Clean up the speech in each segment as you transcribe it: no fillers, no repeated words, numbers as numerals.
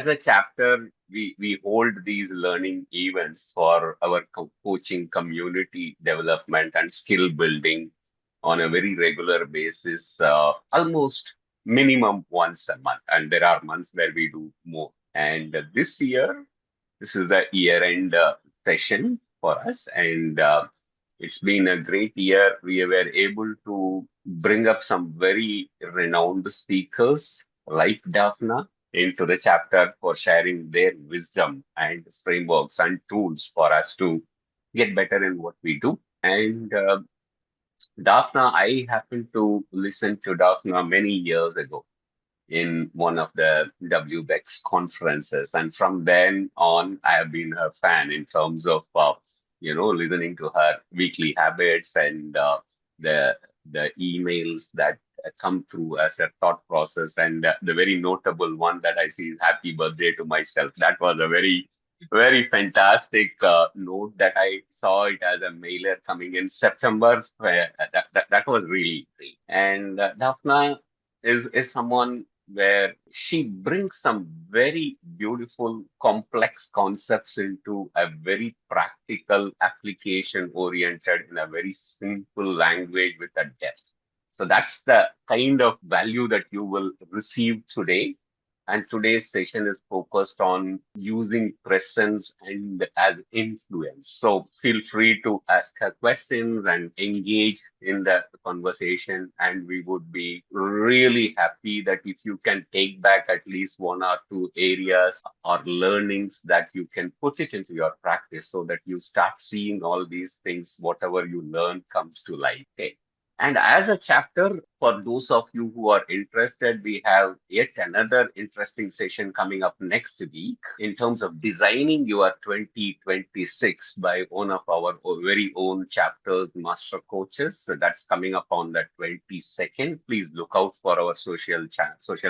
as a chapter, we hold these learning events for our coaching community development and skill building on a very regular basis, almost minimum once a month. And there are months where we do more. And this year, this is the year-end session for us, and it's been a great year. We were able to bring up some very renowned speakers like Daphna into the chapter for sharing their wisdom and frameworks and tools for us to get better in what we do. And Daphna, I happened to listen to Daphna many years ago in one of the WBEX conferences. And from then on, I have been her fan in terms of, listening to her weekly habits and the emails that come through as a thought process. And the very notable one that I see is happy birthday to myself. That was a very fantastic note that I saw it as a mailer coming in September. That was really great. And Daphna is someone where she brings some very beautiful, complex concepts into a very practical, application oriented in a very simple language with a depth. So that's the kind of value that you will receive today. And today's session is focused on using presence and as influence. So feel free to ask her questions and engage in the conversation. And we would be really happy that if you can take back at least one or two areas or learnings that you can put it into your practice so that you start seeing all these things, whatever you learn comes to life. Okay. And as a chapter, for those of you who are interested, we have yet another interesting session coming up next week in terms of designing your 2026 by one of our very own chapters, master coaches. So that's coming up on the 22nd. Please look out for our social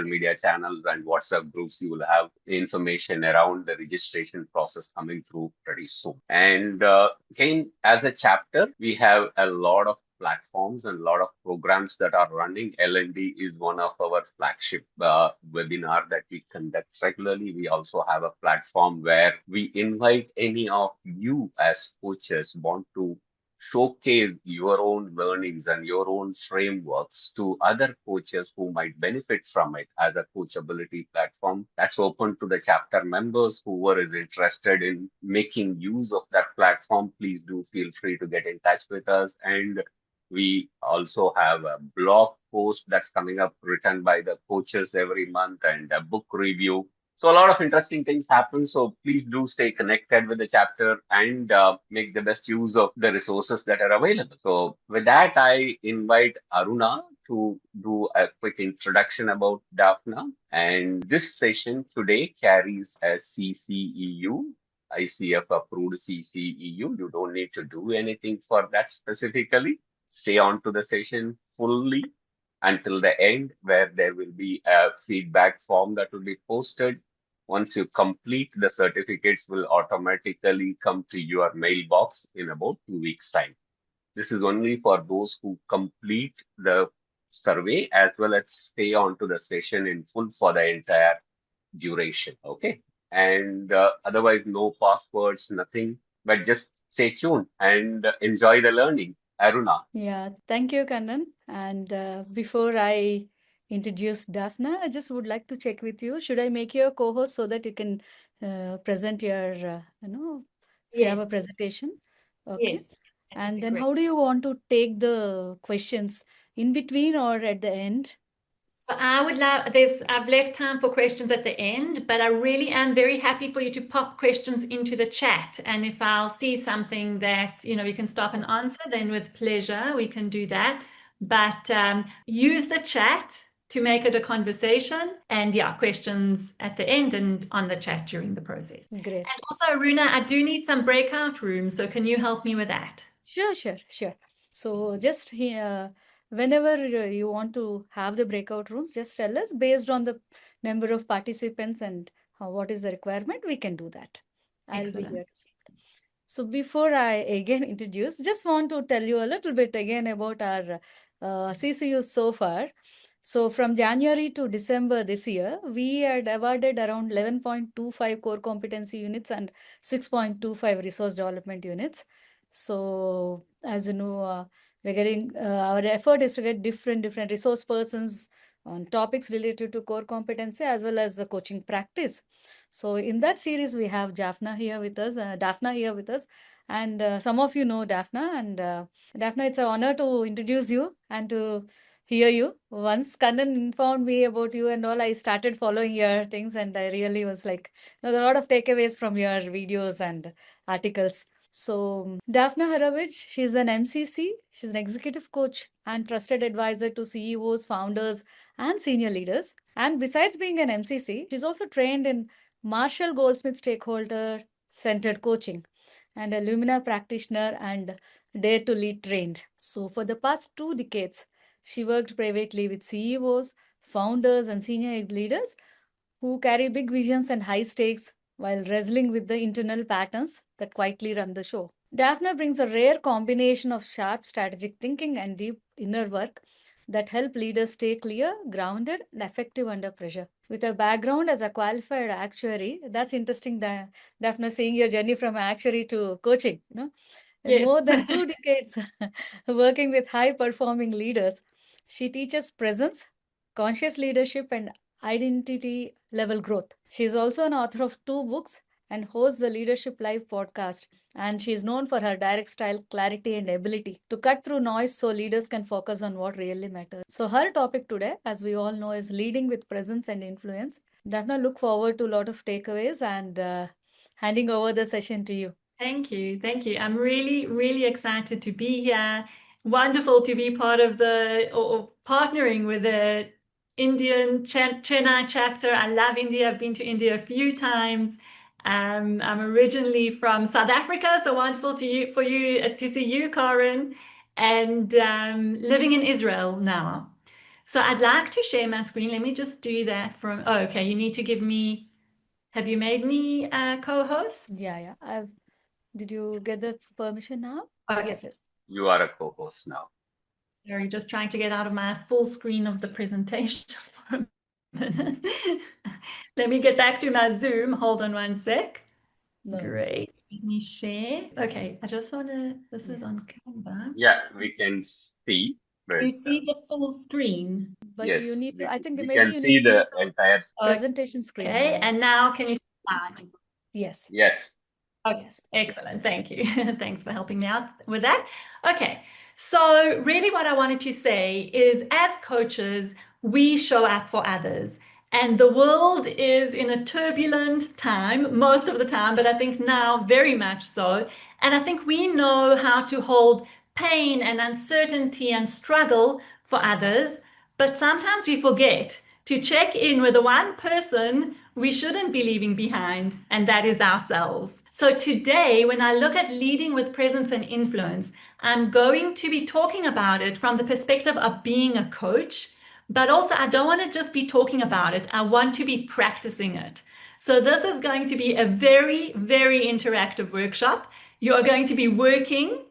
media channels and WhatsApp groups. You will have information around the registration process coming through pretty soon. And again, as a chapter, we have a lot of platforms and a lot of programs that are running. L&D is one of our flagship webinar that we conduct regularly. We also have a platform where we invite any of you as coaches want to showcase your own learnings and your own frameworks to other coaches who might benefit from it as a coachability platform. That's open to the chapter members. Whoever is interested in making use of that platform, please do feel free to get in touch with us. And we also have a blog post that's coming up written by the coaches every month and a book review. So a lot of interesting things happen. So please do stay connected with the chapter and make the best use of the resources that are available. So with that, I invite Aruna to do a quick introduction about Daphna. And this session today carries a CCEU. ICF approved CCEU. You don't need to do anything for that specifically. Stay on to the session fully until the end, where there will be a feedback form that will be posted. Once you complete, the certificates will automatically come to your mailbox in about 2 weeks' time. This is only for those who complete the survey as well as stay on to the session in full for the entire duration. Okay. And otherwise, no passwords, nothing, but just stay tuned and enjoy the learning. Aruna. Yeah, thank you, Kannan. And before I introduce Daphna, I just would like to check with you. Should I make you a co-host so that you can present your, if you have a Yes, presentation? Okay. yes, that would And be then great. how do you want to take the questions in between or at the end? So I would love I've left time for questions at the end, but I really am very happy for you to pop questions into the chat. And if I'll see something that, we can stop and answer, then with pleasure we can do that. But use the chat to make it a conversation, and questions at the end and on the chat during the process. Great. And also, Runa, I do need some breakout rooms, so can you help me with that? Sure. So just here, whenever you want to have the breakout rooms, just tell us based on the number of participants and what is the requirement, we can do that. I'll be Excellent. here to support. So before I again introduce, just want to tell you a little bit again about our CCU so far. So from January to December this year, we had awarded around 11.25 core competency units and 6.25 resource development units. So as you know, we're getting our effort is to get different resource persons on topics related to core competency as well as the coaching practice. So in that series, we have Daphna here with us, and some of you know Daphna. And Daphna, it's an honor to introduce you and to hear you. Once Kannan informed me about you and all, I started following your things, and I really was like, there are a lot of takeaways from your videos and articles. So, Daphna Horowitz, she's an MCC, she's an executive coach and trusted advisor to CEOs, founders, and senior leaders. And besides being an MCC, she's also trained in Marshall Goldsmith stakeholder centered coaching and a Lumina practitioner and Dare to Lead trained. So, for the past 2 decades, she worked privately with CEOs, founders, and senior leaders who carry big visions and high stakes while wrestling with the internal patterns that quietly run the show. Daphne brings a rare combination of sharp strategic thinking and deep inner work that help leaders stay clear, grounded, and effective under pressure. With a background as a qualified actuary, that's interesting, Daphne, seeing your journey from actuary to coaching. In more Yes. than 2 decades working with high performing leaders, she teaches presence, conscious leadership, and identity level growth. She is also an author of 2 books and hosts the Leadership Live podcast. And she is known for her direct style, clarity, and ability to cut through noise so leaders can focus on what really matters. So, her topic today, as we all know, is leading with presence and influence. Daphna, look forward to a lot of takeaways and handing over the session to you. Thank you. Thank you. I'm really, really excited to be here. Wonderful to be part of or partnering with the Indian Chennai chapter. I love India. I've been to India a few times. I'm originally from South Africa, so wonderful for you to see you, Karin, and living in Israel now. So I'd like to share my screen. Let me just do that okay, you need to give me, have you made me a co-host? Yeah. Did you get the permission now? Okay. Yes. You are a co-host now. Sorry, just trying to get out of my full screen of the presentation for a minute. Let me get back to my Zoom. Hold on one sec. No. Great. Let me share. Okay, I just want to, this is on Canva. Yeah, we can see. But, You see the full screen? But yes, you need to, I think we maybe can you see need to the use the entire. presentation screen. Okay, and now can you see mine? Yes. Yes. Okay, yes. Excellent. Thank you. Thanks for helping me out with that. Okay, so really what I wanted to say is as coaches, we show up for others. And the world is in a turbulent time, most of the time, but I think now very much so. And I think we know how to hold pain and uncertainty and struggle for others, but sometimes we forget to check in with the one person we shouldn't be leaving behind, and that is ourselves. So today, when I look at leading with presence and influence, I'm going to be talking about it from the perspective of being a coach, but also I don't want to just be talking about it. I want to be practicing it. So this is going to be a very, very interactive workshop. You are going to be working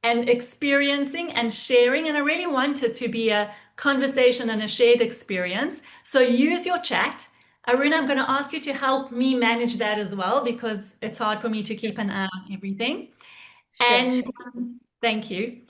and experiencing and sharing, and I really want it to be a conversation and a shared experience. So use your chat. Aruna, I'm going to ask you to help me manage that as well because it's hard for me to keep an eye on everything. Sure. Thank you.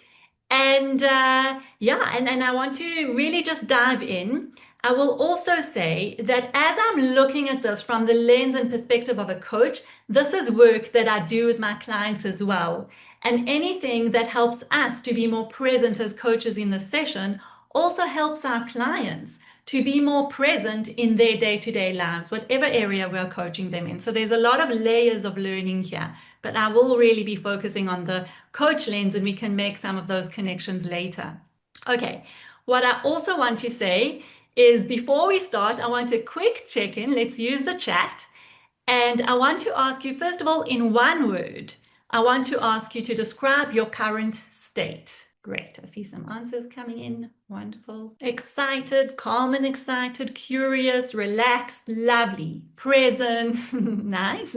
And and I want to really just dive in. I will also say that as I'm looking at this from the lens and perspective of a coach, this is work that I do with my clients as well. And anything that helps us to be more present as coaches in the session also helps our clients to be more present in their day-to-day lives, whatever area we're coaching them in. So there's a lot of layers of learning here, but I will really be focusing on the coach lens and we can make some of those connections later. Okay, what I also want to say is before we start, I want a quick check-in. Let's use the chat. And I want to ask you, first of all, in one word, I want to ask you to describe your current state. Great. I see some answers coming in. Wonderful. Excited, calm and excited, curious, relaxed, lovely, present. Nice.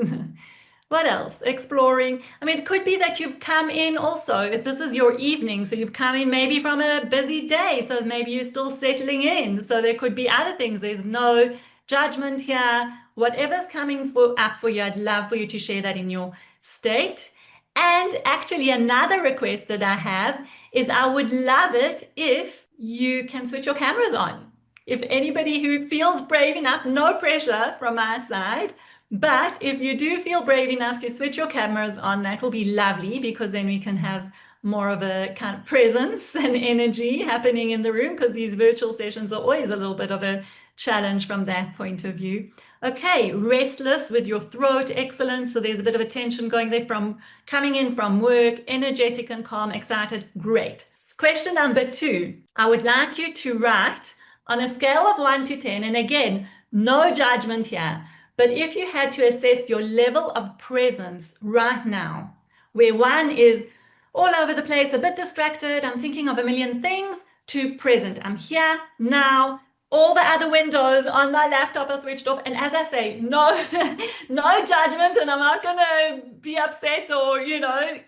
What else? Exploring. I mean, it could be that you've come in also, if this is your evening, so you've come in maybe from a busy day, so maybe you're still settling in. So there could be other things. There's no judgment here. Whatever's coming up for you, I'd love for you to share that in your state. And actually, another request that I have is I would love it if you can switch your cameras on. If anybody who feels brave enough, no pressure from my side, but if you do feel brave enough to switch your cameras on, that will be lovely, because then we can have more of a kind of presence and energy happening in the room, because these virtual sessions are always a little bit of a challenge from that point of view. Okay, restless with your throat, excellent. So there's a bit of a tension going there from coming in from work, energetic and calm, excited, great. Question number 2, I would like you to write on a scale of 1 to 10, and again, no judgment here, but if you had to assess your level of presence right now, where 1 is all over the place, a bit distracted, I'm thinking of a million things, to present, I'm here now, all the other windows on my laptop are switched off. And as I say, no, no judgment, and I'm not going to be upset or,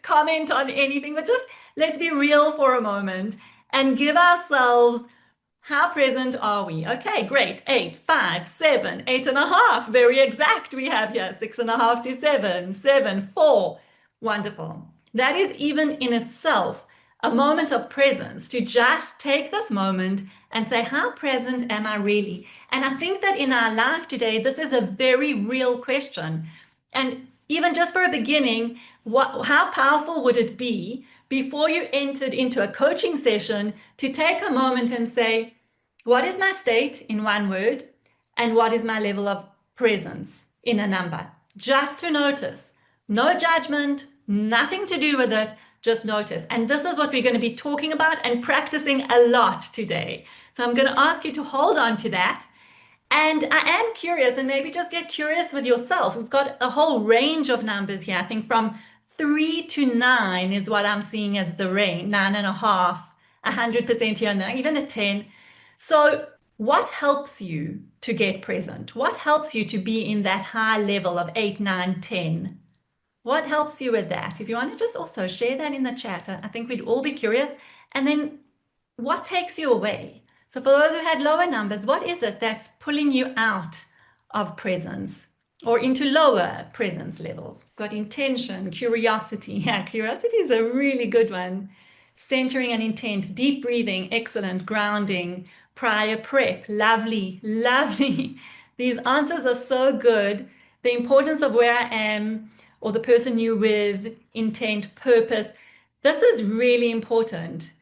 comment on anything, but just let's be real for a moment and give ourselves, how present are we? Okay, great. 8, 5, 7, 8.5. Very exact we have here. 6.5 to 7, 7, 4. Wonderful. That is even in itself a moment of presence, to just take this moment and say, how present am I really? And I think that in our life today, this is a very real question. And even just for a beginning, how powerful would it be before you entered into a coaching session to take a moment and say, what is my state in one word? And what is my level of presence in a number? Just to notice. No judgment, nothing to do with it, just notice. And this is what we're going to be talking about and practicing a lot today. So I'm going to ask you to hold on to that. And I am curious, and maybe just get curious with yourself. We've got a whole range of numbers here. I think from 3 to 9 is what I'm seeing as the range, 9.5, 100% here now, even a 10. So what helps you to get present? What helps you to be in that high level of 8, 9, 10? What helps you with that? If you want to just also share that in the chat, I think we'd all be curious. And then what takes you away? So for those who had lower numbers, what is it that's pulling you out of presence or into lower presence levels? Got intention, curiosity. Yeah, curiosity is a really good one. Centering and intent, deep breathing, excellent, grounding, prior prep, lovely, lovely. These answers are so good. The importance of where I am or the person you're with, intent, purpose. This is really important.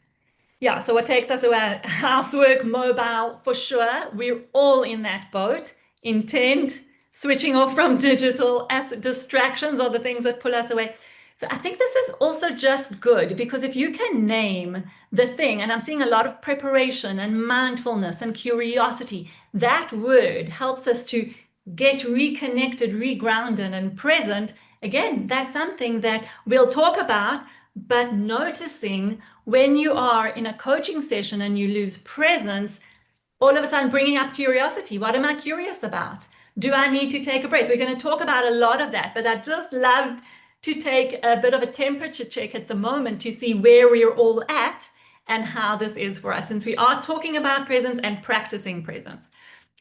Yeah, so what takes us away? Housework, mobile, for sure. We're all in that boat. Intent, switching off from digital apps, distractions are the things that pull us away. So I think this is also just good, because if you can name the thing, and I'm seeing a lot of preparation and mindfulness and curiosity, that word helps us to get reconnected, regrounded, and present. Again, that's something that we'll talk about, but noticing when you are in a coaching session and you lose presence, all of a sudden bringing up curiosity. What am I curious about? Do I need to take a break? We're going to talk about a lot of that, but I just loved to take a bit of a temperature check at the moment to see where we're all at and how this is for us, since we are talking about presence and practicing presence.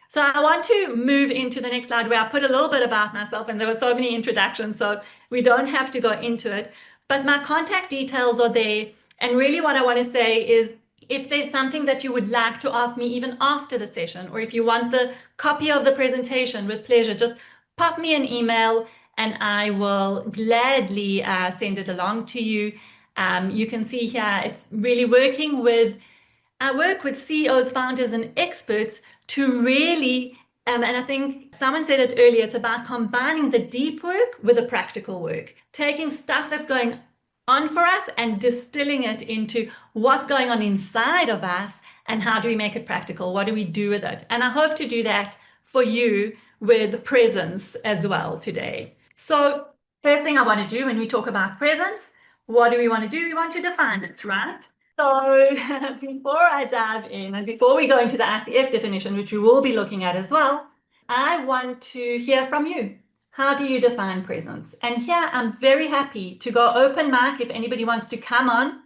So I want to move into the next slide, where I put a little bit about myself, and there were so many introductions, so we don't have to go into it, but my contact details are there. And really what I want to say is, if there's something that you would like to ask me even after the session, or if you want the copy of the presentation, with pleasure, just pop me an email and I will gladly send it along to you. You can see here, it's really I work with CEOs, founders, and experts to really, and I think someone said it earlier, it's about combining the deep work with the practical work, taking stuff that's going on for us and distilling it into what's going on inside of us and how do we make it practical? What do we do with it? And I hope to do that for you with presence as well today. So first thing I want to do when we talk about presence, what do we want to do? We want to define it, right? So before I dive in and before we go into the ICF definition, which we will be looking at as well, I want to hear from you. How do you define presence? And here I'm very happy to go open mic if anybody wants to come on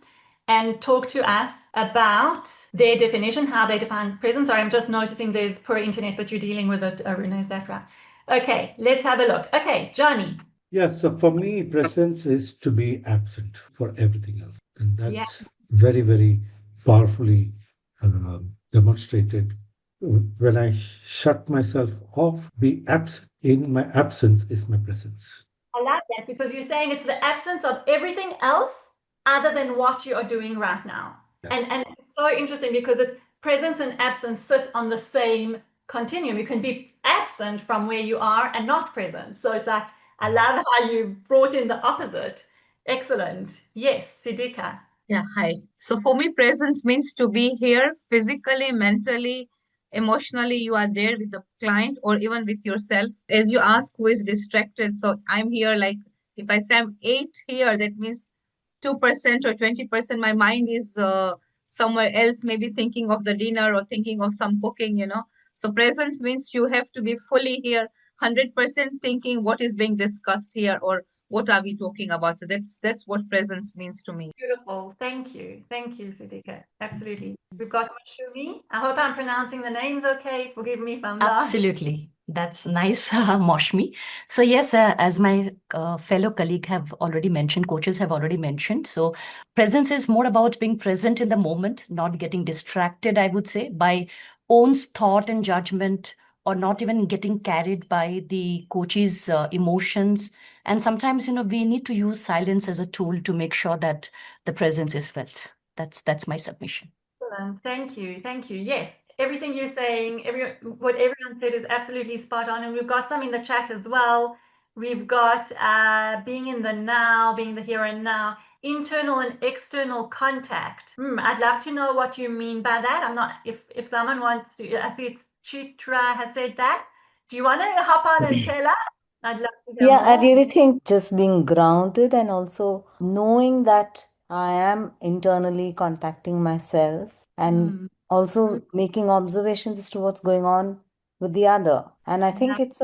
and talk to us about their definition, how they define presence. Sorry, I'm just noticing there's poor internet, but you're dealing with it, Aruna, is that right? Okay, let's have a look. Okay, Johnny. Yeah, so for me, presence is to be absent for everything else. And Yeah, that's very, very powerfully demonstrated. When I shut myself off, be absent. In my absence is my presence. I like that because you're saying it's the absence of everything else other than what you are doing right now. Yeah. And it's so interesting because it's presence and absence sit on the same continuum. You can be absent from where you are and not present. So it's like, I love how you brought in the opposite. Excellent. Yes, Sidika. Yeah, hi. So for me, presence means to be here physically, mentally, emotionally. You are there with the client or even with yourself. As you ask, who is distracted? So I'm here, like if I say I'm 8 here, that means 2% or 20%, my mind is somewhere else, maybe thinking of the dinner or thinking of some cooking. So presence means you have to be fully here, 100% thinking what is being discussed here or what are we talking about. So that's what presence means to me. Beautiful. Thank you. Thank you, Sidika. Absolutely. We've got Shumi. I hope I'm pronouncing the names okay. Forgive me if I'm not. Absolutely. That's nice, Moshmi. So yes, as my fellow colleague have already mentioned, coaches have already mentioned. So presence is more about being present in the moment, not getting distracted, I would say, by own thought and judgment, or not even getting carried by the coach's emotions. And sometimes, we need to use silence as a tool to make sure that the presence is felt. That's my submission. Excellent. Thank you. Thank you. Yes, everything you're saying, what everyone said is absolutely spot on. And we've got some in the chat as well. We've got being in the now, being the here and now, internal and external contact. I'd love to know what you mean by that. I'm not, if someone wants to, I see it's Chitra has said that. Do you want to hop on and tell us? I'd love to hear Yeah, I more. really think just being grounded and also knowing that I am internally contacting myself and also making observations as to what's going on with the other. And I think it's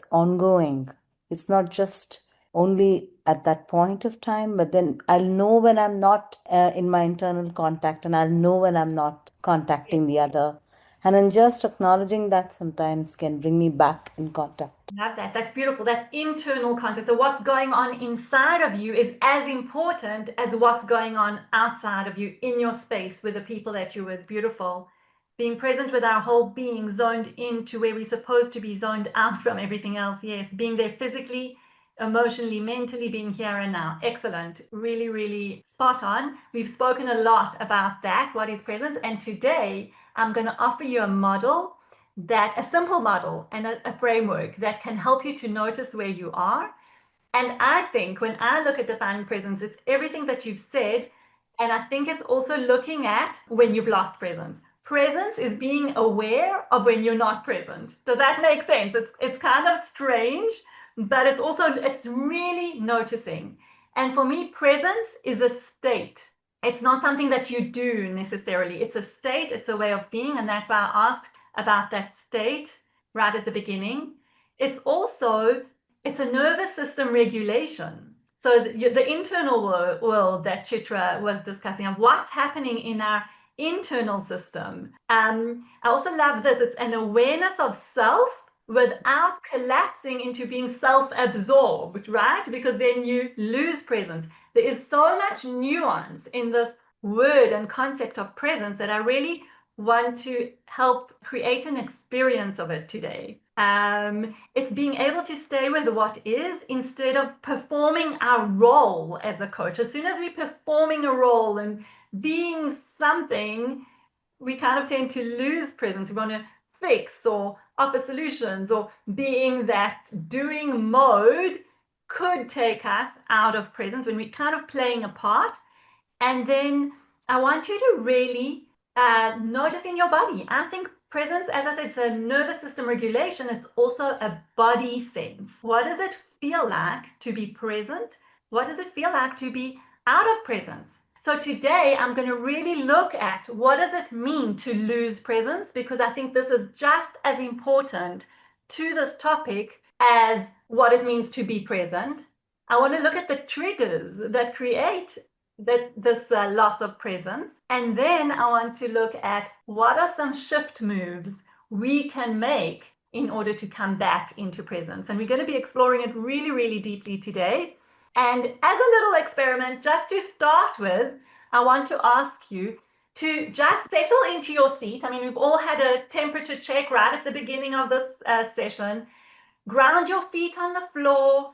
ongoing. It's not just only at that point of time, but then I'll know when I'm not in my internal contact, and I'll know when I'm not contacting the other. And then just acknowledging that sometimes can bring me back in contact. Love that. That's beautiful. That's internal context. So what's going on inside of you is as important as what's going on outside of you in your space with the people that you're with. Beautiful. Being present with our whole being, zoned into where we're supposed to be, zoned out from everything else. Yes, being there physically, emotionally, mentally, being here and now. Excellent. Really, really spot on. We've spoken a lot about that, what is presence. And today I'm going to offer you a simple model and a framework that can help you to notice where you are. And I think when I look at defining presence, it's everything that you've said. And I think it's also looking at when you've lost presence. Presence is being aware of when you're not present. Does that make sense? It's kind of strange, but it's really noticing. And for me, presence is a state. It's not something that you do necessarily. It's a state, it's a way of being. And that's why I asked about that state right at the beginning. It's a nervous system regulation. So the internal world that Chitra was discussing of what's happening in our internal system. I also love this. It's an awareness of self without collapsing into being self-absorbed, right? Because then you lose presence. There is so much nuance in this word and concept of presence that I really want to help create an experience of it today. It's being able to stay with what is instead of performing our role as a coach. As soon as we're performing a role and being something, we kind of tend to lose presence. We want to fix or offer solutions, or being that doing mode could take us out of presence when we're kind of playing a part. And then I want you to really notice in your body. I think presence, as I said, it's a nervous system regulation. It's also a body sense. What does it feel like to be present? What does it feel like to be out of presence? So today I'm going to really look at what does it mean to lose presence, because I think this is just as important to this topic as what it means to be present. I want to look at the triggers that create this loss of presence. And then I want to look at what are some shift moves we can make in order to come back into presence. And we're going to be exploring it really, really deeply today. And as a little experiment, just to start with, I want to ask you to just settle into your seat. I mean, we've all had a temperature check right at the beginning of this session. Ground your feet on the floor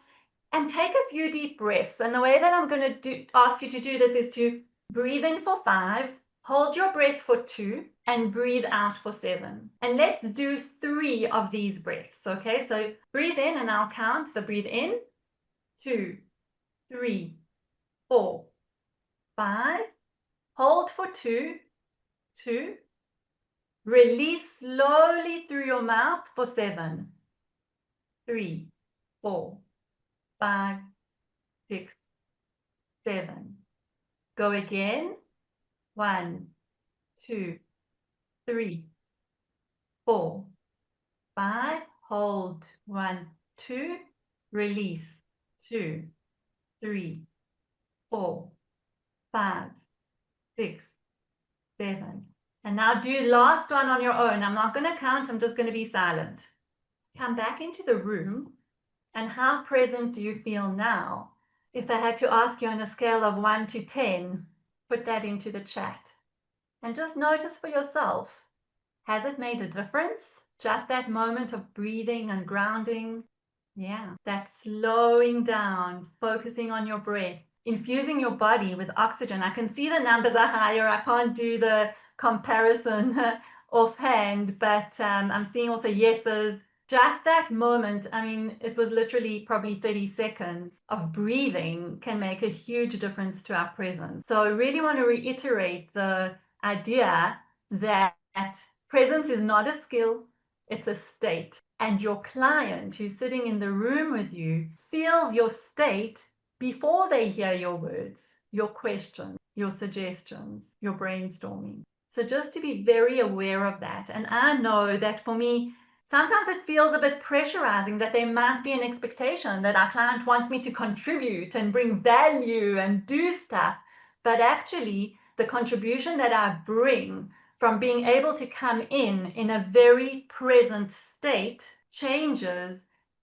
and take a few deep breaths. And the way that I'm going to ask you to do this is to breathe in for 5, hold your breath for 2, and breathe out for 7. And let's do 3 of these breaths, okay? So breathe in and I'll count. So breathe in, 2, 3, 4, 5. Hold for 2, 2. Release slowly through your mouth for 7, 3, 4, 5, 6, 7. Go again. 1, 2, 3, 4, 5. Hold. 1, 2. Release. 2, 3, 4, 5, 6, 7. And now do last one on your own. I'm not going to count. I'm just going to be silent. Come back into the room. And how present do you feel now? If I had to ask you on a scale of 1 to 10, put that into the chat. And just notice for yourself, has it made a difference? Just that moment of breathing and grounding? Yeah, that slowing down, focusing on your breath, infusing your body with oxygen. I can see the numbers are higher. I can't do the comparison offhand, but I'm seeing also yeses. Just that moment, I mean, it was literally probably 30 seconds of breathing can make a huge difference to our presence. So I really want to reiterate the idea that presence is not a skill, it's a state. And your client who's sitting in the room with you feels your state before they hear your words, your questions, your suggestions, your brainstorming. So just to be very aware of that. And I know that for me, sometimes it feels a bit pressurizing that there might be an expectation that our client wants me to contribute and bring value and do stuff. But actually, the contribution that I bring from being able to come in a very present state changes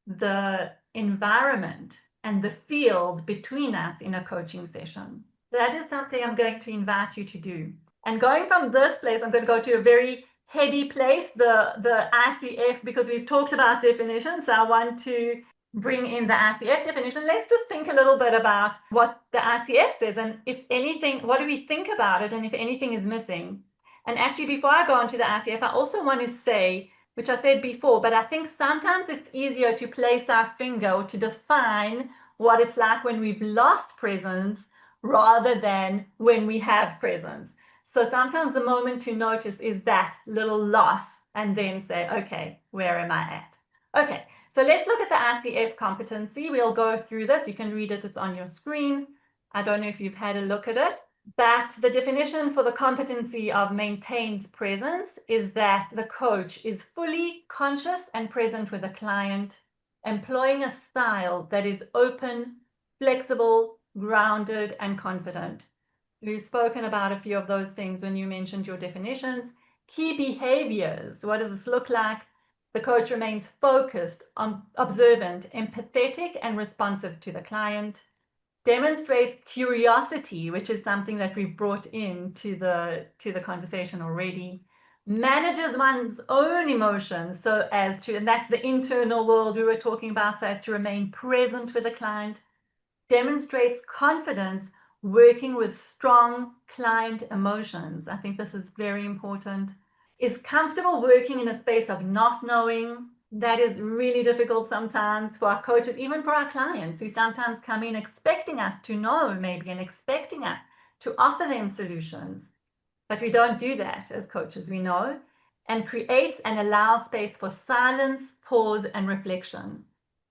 the environment and the field between us in a coaching session. So that is something I'm going to invite you to do. And going from this place, I'm going to go to a very heady place, the ICF, because we've talked about definitions. So I want to bring in the ICF definition. Let's just think a little bit about what the ICF says, and if anything, what do we think about it, and if anything is missing. And actually, before I go on to the ICF, I also want to say, which I said before, but I think sometimes it's easier to place our finger or to define what it's like when we've lost presence rather than when we have presence. So sometimes the moment to notice is that little loss and then say, okay, where am I at? Okay, so let's look at the ICF competency. We'll go through this. You can read it. It's on your screen. I don't know if you've had a look at it. But the definition for the competency of maintains presence is that the coach is fully conscious and present with the client, employing a style that is open, flexible, grounded, and confident. We've spoken about a few of those things when you mentioned your definitions. Key behaviors. What does this look like? The coach remains focused, observant, empathetic, and responsive to the client. Demonstrates curiosity, which is something that we've brought into the conversation already. Manages one's own emotions so as to, and that's the internal world we were talking about, so as to remain present with the client. Demonstrates confidence working with strong client emotions. I think this is very important. Is comfortable working in a space of not knowing. That is really difficult sometimes for our coaches, even for our clients who sometimes come in expecting us to know maybe and expecting us to offer them solutions. But we don't do that as coaches, we know, and creates and allows space for silence, pause, and reflection.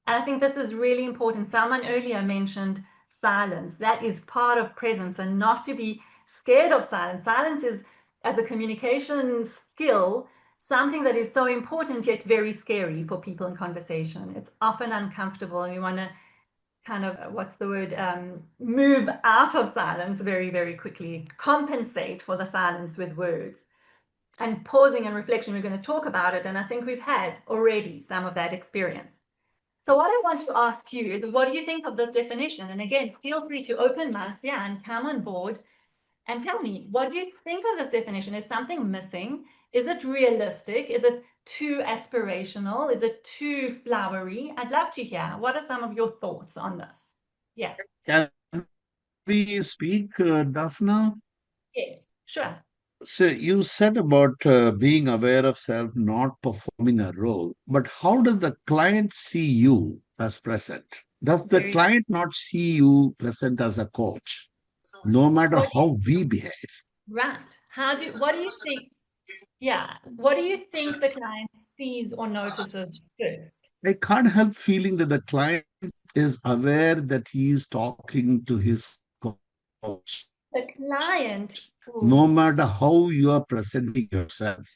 And I think this is really important. Someone earlier mentioned silence. That is part of presence, and not to be scared of silence. Silence is, as a communication skill, something that is so important yet very scary for people in conversation. It's often uncomfortable, and we want to kind of, what's the word, move out of silence very, very quickly, compensate for the silence with words. And pausing and reflection, we're going to talk about it, and I think we've had already some of that experience. So what I want to ask you is, what do you think of this definition? And again, feel free to open mics, yeah, and come on board and tell me, what do you think of this definition? Is something missing? Is it realistic? Is it too aspirational? Is it too flowery? I'd love to hear. What are some of your thoughts on this? Yeah. Can we speak, Daphna? Yes, sure. So you said about being aware of self, not performing a role, but how does the client see you as present? Does the Very good. client not see you present as a coach, no matter What do how we behave? Right. What do you think? Yeah. What do you think the client sees or notices first? I can't help feeling that the client is aware that he is talking to his coach, The client, no matter how you are presenting yourself.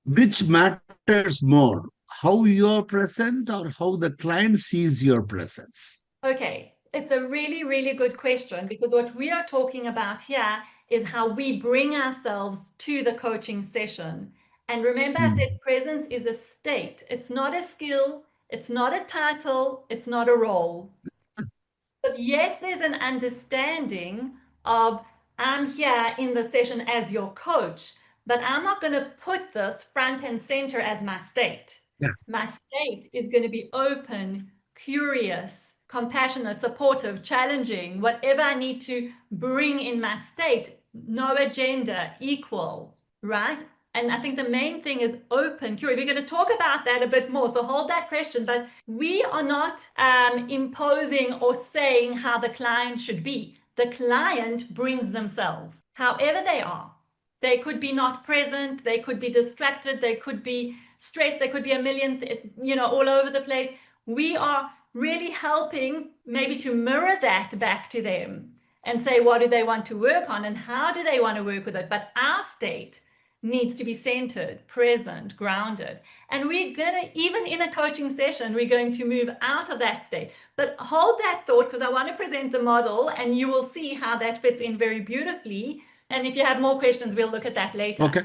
Which matters more, how you are present or how the client sees your presence? okay, it's a really, really good question, because what we are talking about here is how we bring ourselves to the coaching session. And remember, I said presence is a state. It's not a skill. It's not a title. It's not a role. But yes, there's an understanding of, I'm here in the session as your coach, but I'm not going to put this front and center as my state. Yeah. My state is going to be open, curious, compassionate, supportive, challenging, whatever I need to bring in my state, no agenda, equal, right? And I think the main thing is open, curious. We're going to talk about that a bit more, so hold that question. But we are not imposing or saying how the client should be. The client brings themselves, however they are. They could be not present, they could be distracted, they could be stressed, they could be a million, all over the place. We are really helping maybe to mirror that back to them and say, what do they want to work on and how do they want to work with it? But our state needs to be centered, present, grounded. And we're going to, even in a coaching session, we're going to move out of that state. But hold that thought, because I want to present the model and you will see how that fits in very beautifully. And if you have more questions, we'll look at that later. Okay.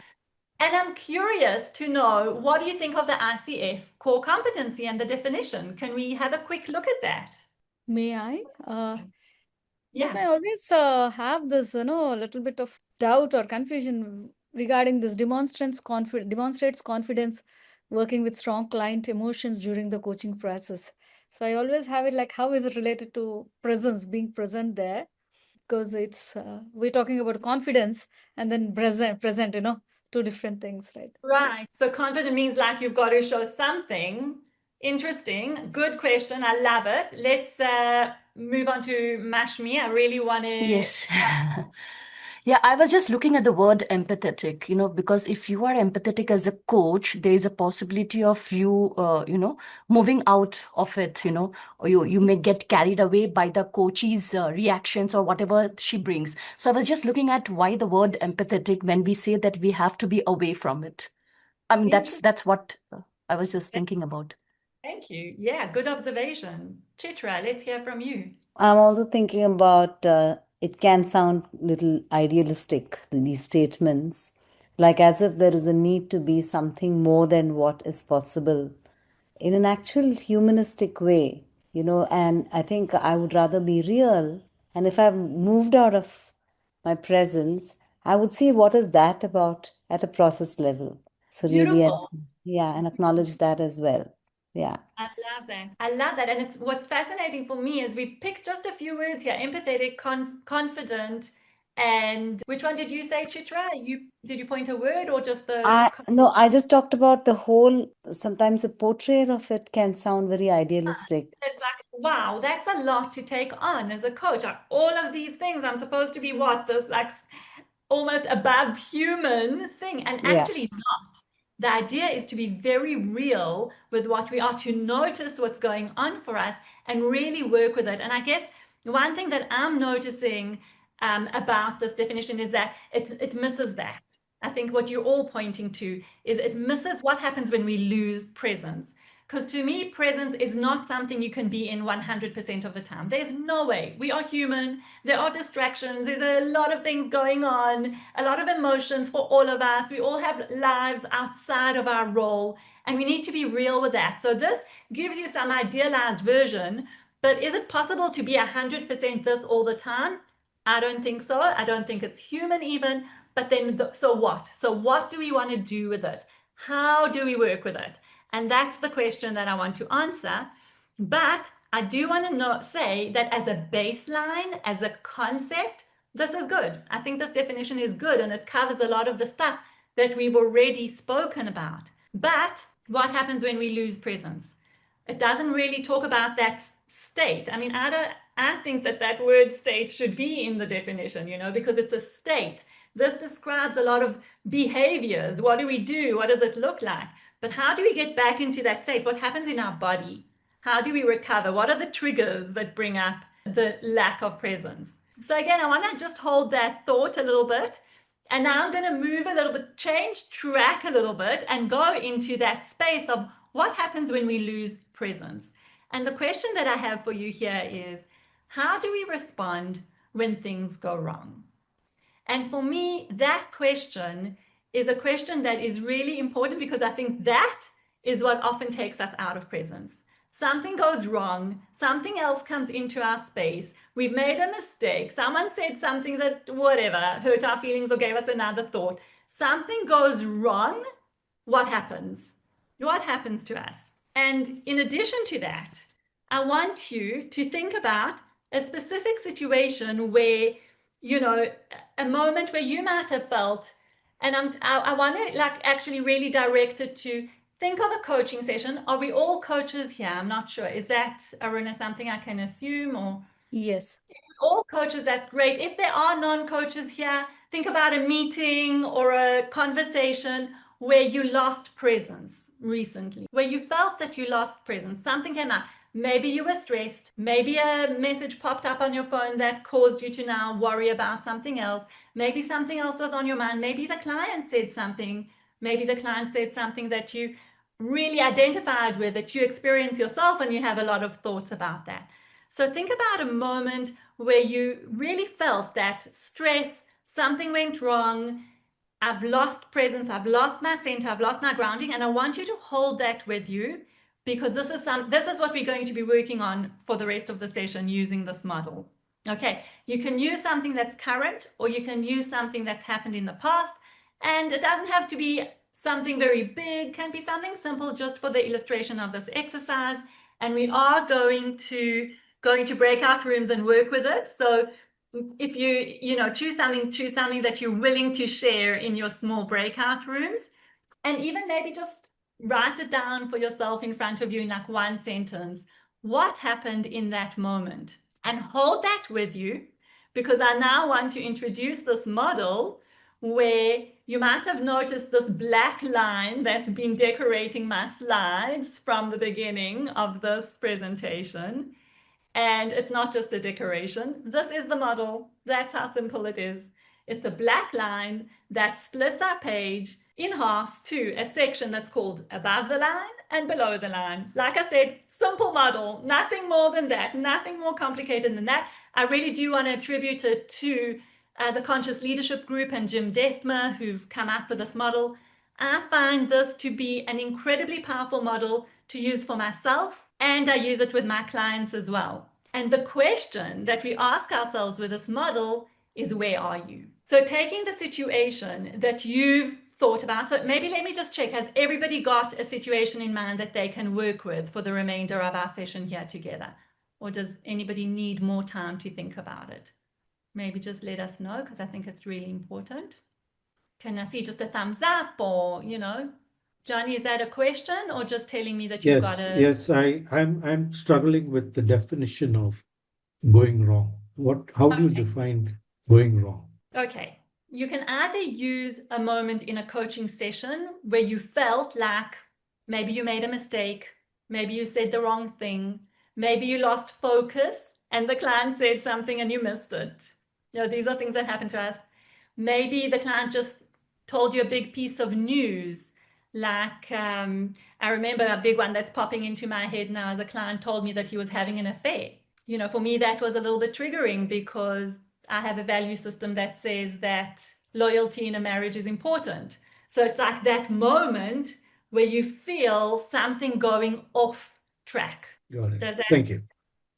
And I'm curious to know, what do you think of the ICF Core Competency and the definition? Can we have a quick look at that? May I? Yeah. I always have this, a little bit of doubt or confusion regarding this demonstrates confidence working with strong client emotions during the coaching process. So I always have it like, how is it related to presence, being present there? Because it's we're talking about confidence and then present, two different things, right? Right. So confident means like you've got to show something. Interesting. Good question. I love it. Let's move on to Mashmi. I really want to. Yes. Yeah, I was just looking at the word empathetic, because if you are empathetic as a coach, there is a possibility of you, moving out of it, or you may get carried away by the coach's reactions or whatever she brings. So I was just looking at why the word empathetic when we say that we have to be away from it. I mean, that's what I was just thinking about. Thank you. Yeah, good observation. Chitra, let's hear from you. I'm also thinking about it can sound little idealistic, these statements, like as if there is a need to be something more than what is possible in an actual humanistic way, and I think I would rather be real. And if I've moved out of my presence, I would see what is that about at a process level. So really, Beautiful. and acknowledge that as well. Yeah. I love that. I love that. And it's what's fascinating for me is we've picked just a few words here: empathetic, confident, and which one did you say, Chitra? Did you point a word or just the? No, I just talked about the whole, sometimes the portrayal of it can sound very idealistic. Wow, that's a lot to take on as a coach. All of these things, I'm supposed to be this like almost above human thing, and Yeah. actually not. The idea is to be very real with what we are, to notice what's going on for us and really work with it. And I guess one thing that I'm noticing about this definition is that it misses that. I think what you're all pointing to is it misses what happens when we lose presence. Because to me, presence is not something you can be in 100% of the time. There's no way. We are human. There are distractions. There's a lot of things going on, a lot of emotions for all of us. We all have lives outside of our role, and we need to be real with that. So this gives you some idealized version, but is it possible to be 100% this all the time? I don't think so. I don't think it's human even. But then, so what? So what do we want to do with it? How do we work with it? And that's the question that I want to answer. But I do want to say that as a baseline, as a concept, this is good. I think this definition is good, and it covers a lot of the stuff that we've already spoken about. But what happens when we lose presence? It doesn't really talk about that state. I mean, I think that word state should be in the definition, because it's a state. This describes a lot of behaviors. What do we do? What does it look like? But how do we get back into that state? What happens in our body? How do we recover? What are the triggers that bring up the lack of presence? So again, I want to just hold that thought a little bit. And now I'm going to move a little bit, change track a little bit, and go into that space of what happens when we lose presence. And the question that I have for you here is, how do we respond when things go wrong? And for me, that question is a question that is really important, because I think that is what often takes us out of presence. Something goes wrong, something else comes into our space, we've made a mistake, someone said something that, whatever, hurt our feelings or gave us another thought. Something goes wrong, what happens? What happens to us? And in addition to that, I want you to think about a specific situation where, a moment where you might have felt, and I want to actually really direct it to think of a coaching session. Are we all coaches here? I'm not sure. Is that, Aruna, something I can assume? Or Yes. all coaches, that's great. If there are non-coaches here, think about a meeting or a conversation where you lost presence recently, where you felt that you lost presence. Something came up. Maybe you were stressed. Maybe a message popped up on your phone that caused you to now worry about something else. Maybe something else was on your mind. Maybe the client said something. Maybe the client said something that you really identified with, that you experience yourself, and you have a lot of thoughts about that. So think about a moment where you really felt that stress, something went wrong, I've lost presence, I've lost my center, I've lost my grounding, and I want you to hold that with you, because this is what we're going to be working on for the rest of the session using this model. Okay, you can use something that's current, or you can use something that's happened in the past, and it doesn't have to be something very big, can be something simple just for the illustration of this exercise. And we are going to breakout rooms and work with it. So if you choose something that you're willing to share in your small breakout rooms, and even maybe just write it down for yourself in front of you in like one sentence. What happened in that moment? And hold that with you, because I now want to introduce this model where you might have noticed this black line that's been decorating my slides from the beginning of this presentation. And it's not just a decoration. This is the model. That's how simple it is. It's a black line that splits our page in half to a section that's called above the line and below the line. Like I said, simple model, nothing more than that, nothing more complicated than that. I really do want to attribute it to the Conscious Leadership Group and Jim Deathma, who've come up with this model. I find this to be an incredibly powerful model to use for myself, and I use it with my clients as well. And the question that we ask ourselves with this model is, where are you? So taking the situation that you've thought about, so maybe let me just check, has everybody got a situation in mind that they can work with for the remainder of our session here together? Or does anybody need more time to think about it? Maybe just let us know, because I think it's really important. Can I see just a thumbs up, or, Johnny, is that a question or just telling me that you've got a... Yes, I'm struggling with the definition of going wrong. How do you define going wrong? Okay. You can either use a moment in a coaching session where you felt like maybe you made a mistake, maybe you said the wrong thing, maybe you lost focus and the client said something and you missed it. These are things that happen to us. Maybe the client just told you a big piece of news. Like, I remember a big one that's popping into my head now as a client told me that he was having an affair. You know, for me, that was a little bit triggering because I have a value system that says that loyalty in a marriage is important. So it's like that moment where you feel something going off track. Got it. Does that Thank you.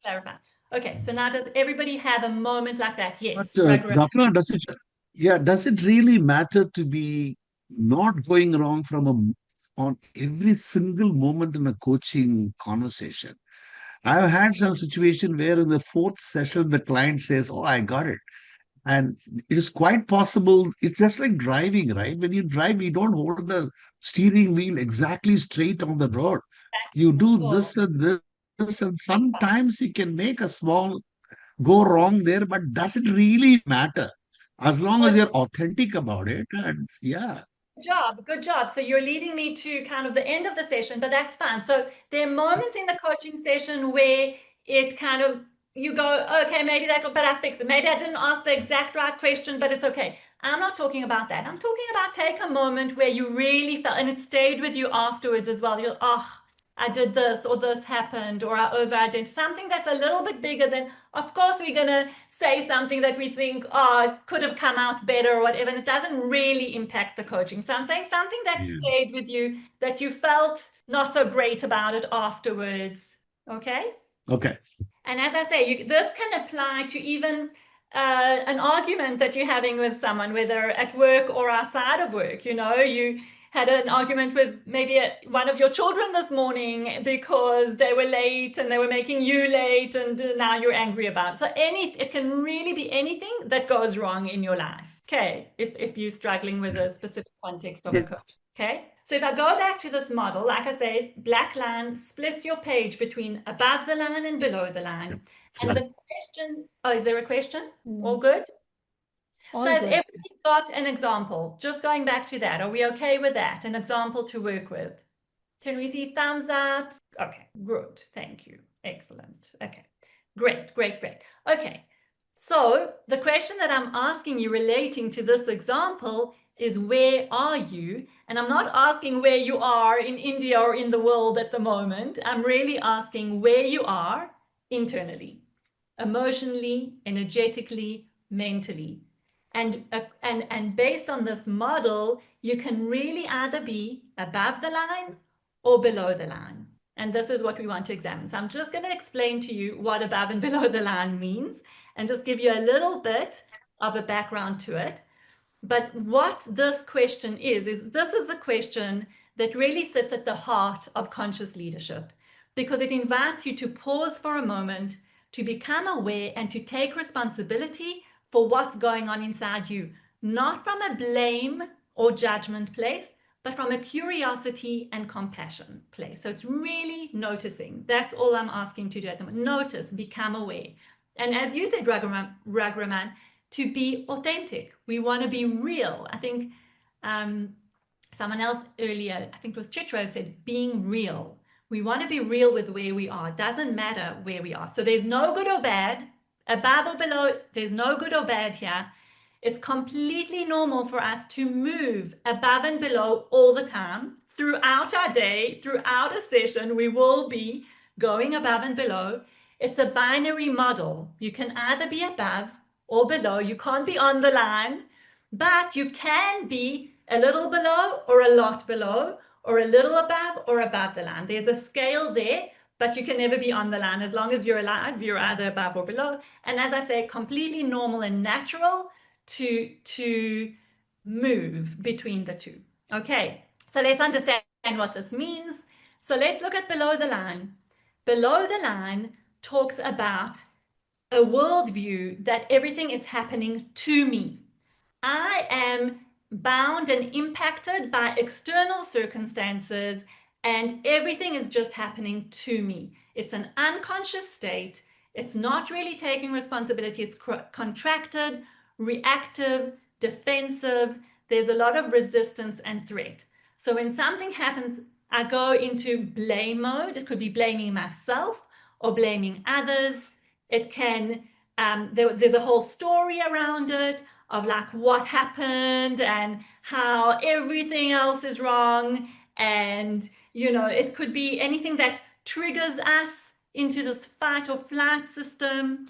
clarify? Okay, so now does everybody have a moment like that? Yes. But Daphna, does it really matter to be not going wrong on every single moment in a coaching conversation? I've had some situation where in the fourth session, the client says, "Oh, I got it." And it is quite possible. It's just like driving, right? When you drive, you don't hold the steering wheel exactly straight on the road. You do this and this, and sometimes you can make a small go wrong there, but does it really matter? As long as you're authentic about it, and yeah. Good job. So you're leading me to kind of the end of the session, but that's fine. So there are moments in the coaching session where it kind of, you go, okay, maybe that, but I fixed it. Maybe I didn't ask the exact right question, but it's okay. I'm not talking about that. I'm talking about take a moment where you really felt, and it stayed with you afterwards as well. You're, oh, I did this or this happened or I over-identified something that's a little bit bigger than, of course, we're going to say something that we think, oh, it could have come out better or whatever, and it doesn't really impact the coaching. So I'm saying something that stayed with you, that you felt not so great about it afterwards. Okay? Okay. And as I say, this can apply to even an argument that you're having with someone, whether at work or outside of work. You know, you had an argument with maybe one of your children this morning because they were late and they were making you late, and now you're angry about it. So it can really be anything that goes wrong in your life. Okay, if you're struggling with a specific context of a coach. Okay, so if I go back to this model, like I said, black line splits your page between above the line and below the line. And the question, is there a question? All good? All so has good. everybody got an example? Just going back to that, are we okay with that? An example to work with? Can we see thumbs up? Okay, good, thank you, excellent. Okay, great. Okay, so the question that I'm asking you relating to this example is, where are you? And I'm not asking where you are in India or in the world at the moment. I'm really asking where you are internally, emotionally, energetically, mentally. And based on this model, you can really either be above the line or below the line. And this is what we want to examine. So I'm just going to explain to you what above and below the line means and just give you a little bit of a background to it. But what this question is this is the question that really sits at the heart of conscious leadership, because it invites you to pause for a moment, to become aware and to take responsibility for what's going on inside you, not from a blame or judgment place, but from a curiosity and compassion place. So it's really noticing. That's all I'm asking to do at the moment. Notice, become aware. And as you said, Raghraman, to be authentic. We want to be real. I think someone else earlier, I think it was Chitra, said being real. We want to be real with where we are. It doesn't matter where we are. So there's no good or bad, above or below, there's no good or bad here. It's completely normal for us to move above and below all the time. Throughout our day, throughout a session, we will be going above and below. It's a binary model. You can either be above or below. You can't be on the line, but you can be a little below or a lot below, or a little above or above the line. There's a scale there, but you can never be on the line. As long as you're alive, you're either above or below. And as I say, completely normal and natural to move between the two. Okay, so let's understand what this means. So let's look at below the line. Below the line talks about a worldview that everything is happening to me. I am bound and impacted by external circumstances, and everything is just happening to me. It's an unconscious state. It's not really taking responsibility. It's contracted, reactive, defensive. There's a lot of resistance and threat. So when something happens, I go into blame mode. It could be blaming myself or blaming others. It can, there's a whole story around it. like what happened and how everything else is wrong. And, you know, it could be anything that triggers us into this fight or flight system.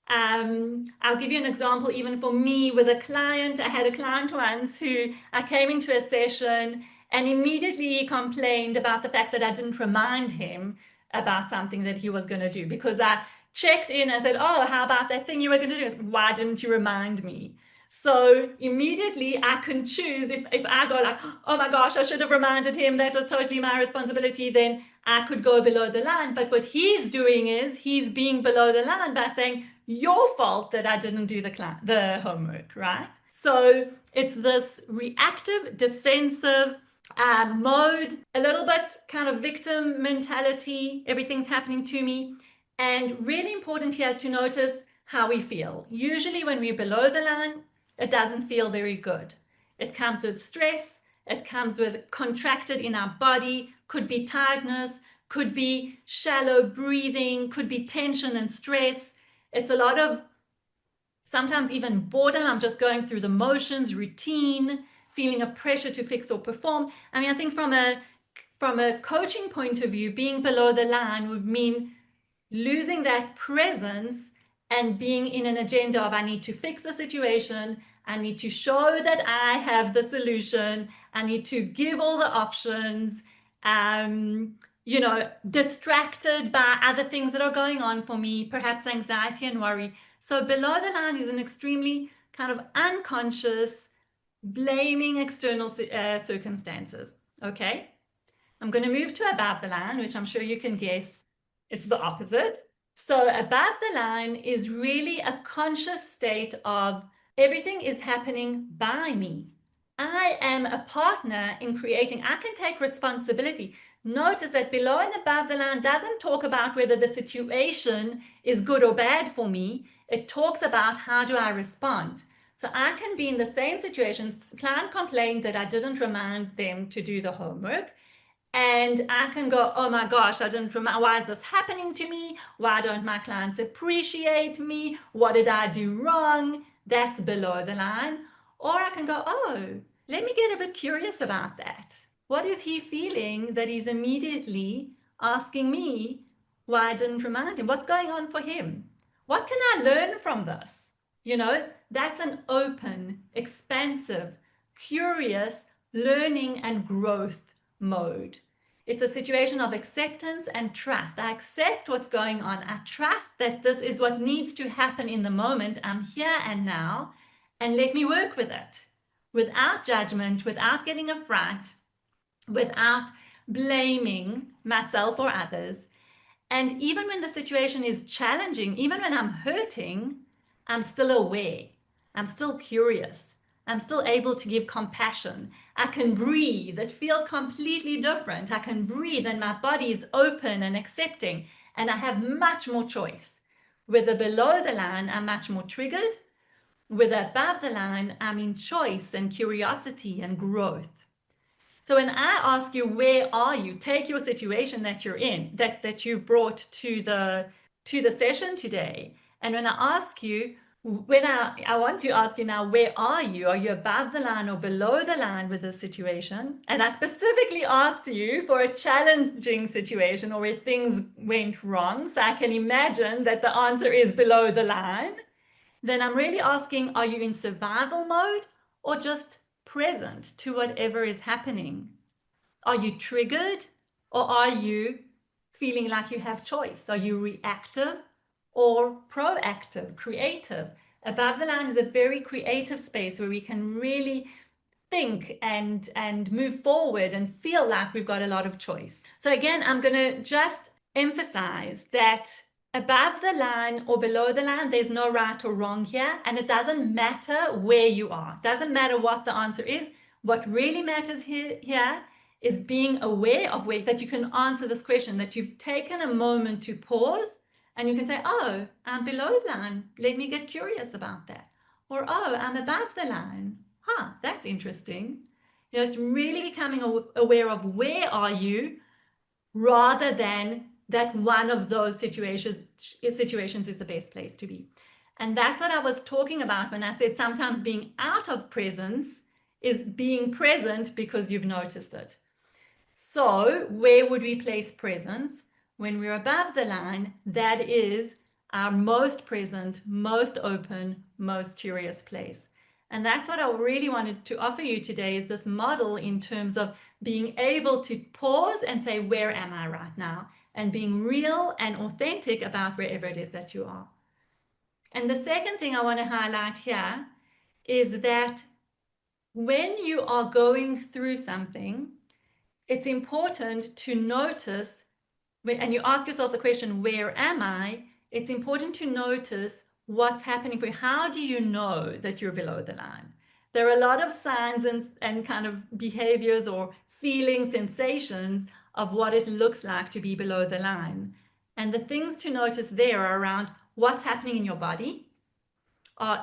I'll give you an example, even for me with a client. I had a client once who I came into a session and immediately he complained about the fact that I didn't remind him about something that he was going to do, because I checked in and said, oh, how about that thing you were going to do? Why didn't you remind me? So immediately I can choose, if I go like, oh my gosh, I should have reminded him, that was totally my responsibility, then I could go below the line. But what he's doing is he's being below the line by saying, your fault that I didn't do the homework, right? So it's this reactive, defensive mode, a little bit kind of victim mentality, everything's happening to me. And really important here is to notice how we feel. Usually when we're below the line, it doesn't feel very good. It comes with stress, it comes with contracted in our body, could be tiredness, could be shallow breathing, could be tension and stress. It's a lot of sometimes even boredom. I'm just going through the motions, routine, feeling a pressure to fix or perform. I mean, I think from a coaching point of view, being below the line would mean losing that presence and being in an agenda of I need to fix the situation, I need to show that I have the solution, I need to give all the options, you know, distracted by other things that are going on for me, perhaps anxiety and worry. So below the line is an extremely kind of unconscious, blaming external circumstances, okay? I'm going to move to above the line, which I'm sure you can guess it's the opposite. So above the line is really a conscious state of everything is happening by me. I am a partner in creating. I can take responsibility. Notice that below and above the line doesn't talk about whether the situation is good or bad for me. It talks about how do I respond. So I can be in the same situation. Client complained that I didn't remind them to do the homework. And I can go, oh my gosh, I didn't remember. Why is this happening to me? Why don't my clients appreciate me? What did I do wrong? That's below the line. Or I can go, oh, let me get a bit curious about that. What is he feeling that he's immediately asking me why I didn't remind him? What's going on for him? What can I learn from this? You know, that's an open, expansive, curious learning and growth mode. It's a situation of acceptance and trust. I accept what's going on. I trust that this is what needs to happen in the moment. I'm here and now, and let me work with it without judgment, without getting a fright, without blaming myself or others. And even when the situation is challenging, even when I'm hurting, I'm still aware. I'm still curious. I'm still able to give compassion. I can breathe. It feels completely different. I can breathe and my body is open and accepting, and I have much more choice. With the below the line, I'm much more triggered. With above the line, I'm in choice and curiosity and growth. So when I ask you, where are you? Take your situation that you're in, that you've brought to the session today. And when I ask you, when I want to ask you now, where are you? Are you above the line or below the line with this situation? And I specifically asked you for a challenging situation or where things went wrong, so I can imagine that the answer is below the line. Then I'm really asking, are you in survival mode or just present to whatever is happening? Are you triggered or are you feeling like you have choice? Are you reactive or proactive, creative? Above the line is a very creative space where we can really think and move forward and feel like we've got a lot of choice. So again, I'm going to just emphasize that above the line or below the line, there's no right or wrong here, and it doesn't matter where you are. It doesn't matter what the answer is. What really matters here is being aware of that you can answer this question, that you've taken a moment to pause and you can say, oh, I'm below the line. Let me get curious about that. Or, oh, I'm above the line. Huh, that's interesting. You know, it's really becoming aware of where are you rather than that one of those situations is the best place to be. And that's what I was talking about when I said sometimes being out of presence is being present because you've noticed it. So where would we place presence? When we're above the line, that is our most present, most open, most curious place. And that's what I really wanted to offer you today, is this model in terms of being able to pause and say, where am I right now? And being real and authentic about wherever it is that you are. And the second thing I want to highlight here is that when you are going through something, it's important to notice, and you ask yourself the question, where am I? It's important to notice what's happening for you. How do you know that you're below the line? There are a lot of signs and kind of behaviors or feeling sensations of what it looks like to be below the line. And the things to notice there are around what's happening in your body.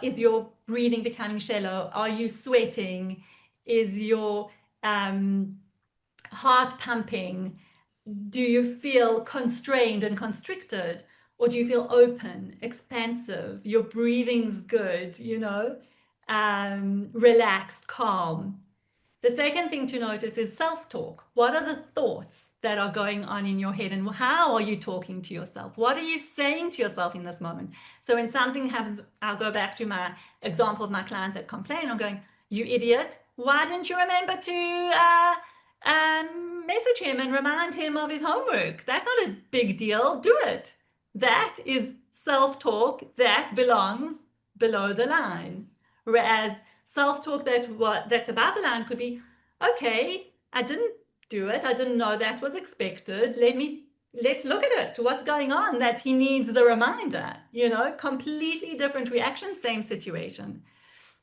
Is your breathing becoming shallow? Are you sweating? Is your heart pumping? Do you feel constrained and constricted? Or do you feel open, expansive? Your breathing's good, relaxed, calm. The second thing to notice is self-talk. What are the thoughts that are going on in your head, and how are you talking to yourself? What are you saying to yourself in this moment? So when something happens, I'll go back to my example of my client that complained. I'm going, you idiot, why didn't you remember to message him and remind him of his homework? That's not a big deal. Do it. That is self-talk that belongs below the line. Whereas self-talk that's above the line could be, okay, I didn't do it. I didn't know that was expected. Let's look at it. What's going on that he needs the reminder? Completely different reaction, same situation.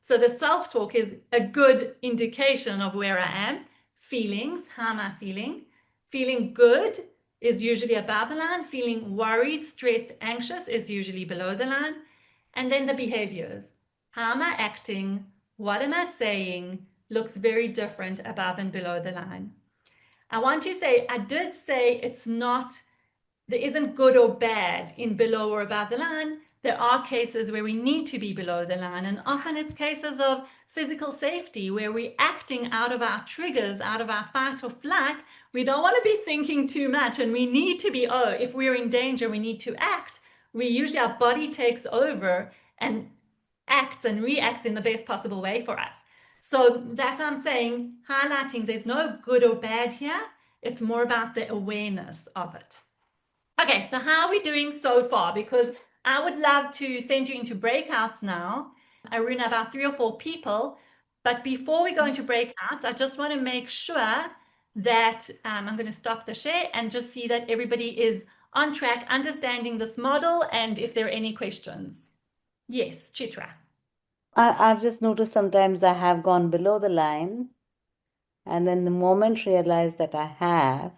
So the self-talk is a good indication of where I am. Feelings, how am I feeling? Feeling good is usually above the line. Feeling worried, stressed, anxious is usually below the line. And then the behaviors. How am I acting? What am I saying? Looks very different above and below the line. I want to say, I did say there isn't good or bad in below or above the line. There are cases where we need to be below the line, and often it's cases of physical safety where we're acting out of our triggers, out of our fight or flight. We don't want to be thinking too much, and we need to be, if we're in danger, we need to act. Usually our body takes over and acts and reacts in the best possible way for us. So that's what I'm saying, highlighting there's no good or bad here. It's more about the awareness of it. Okay, so how are we doing so far? Because I would love to send you into breakouts now. Aruna, about 3 or 4 people. But before we go into breakouts, I just want to make sure that I'm going to stop the share and just see that everybody is on track, understanding this model, and if there are any questions. Yes, Chitra. I've just noticed sometimes I have gone below the line, and then the moment realize that I have,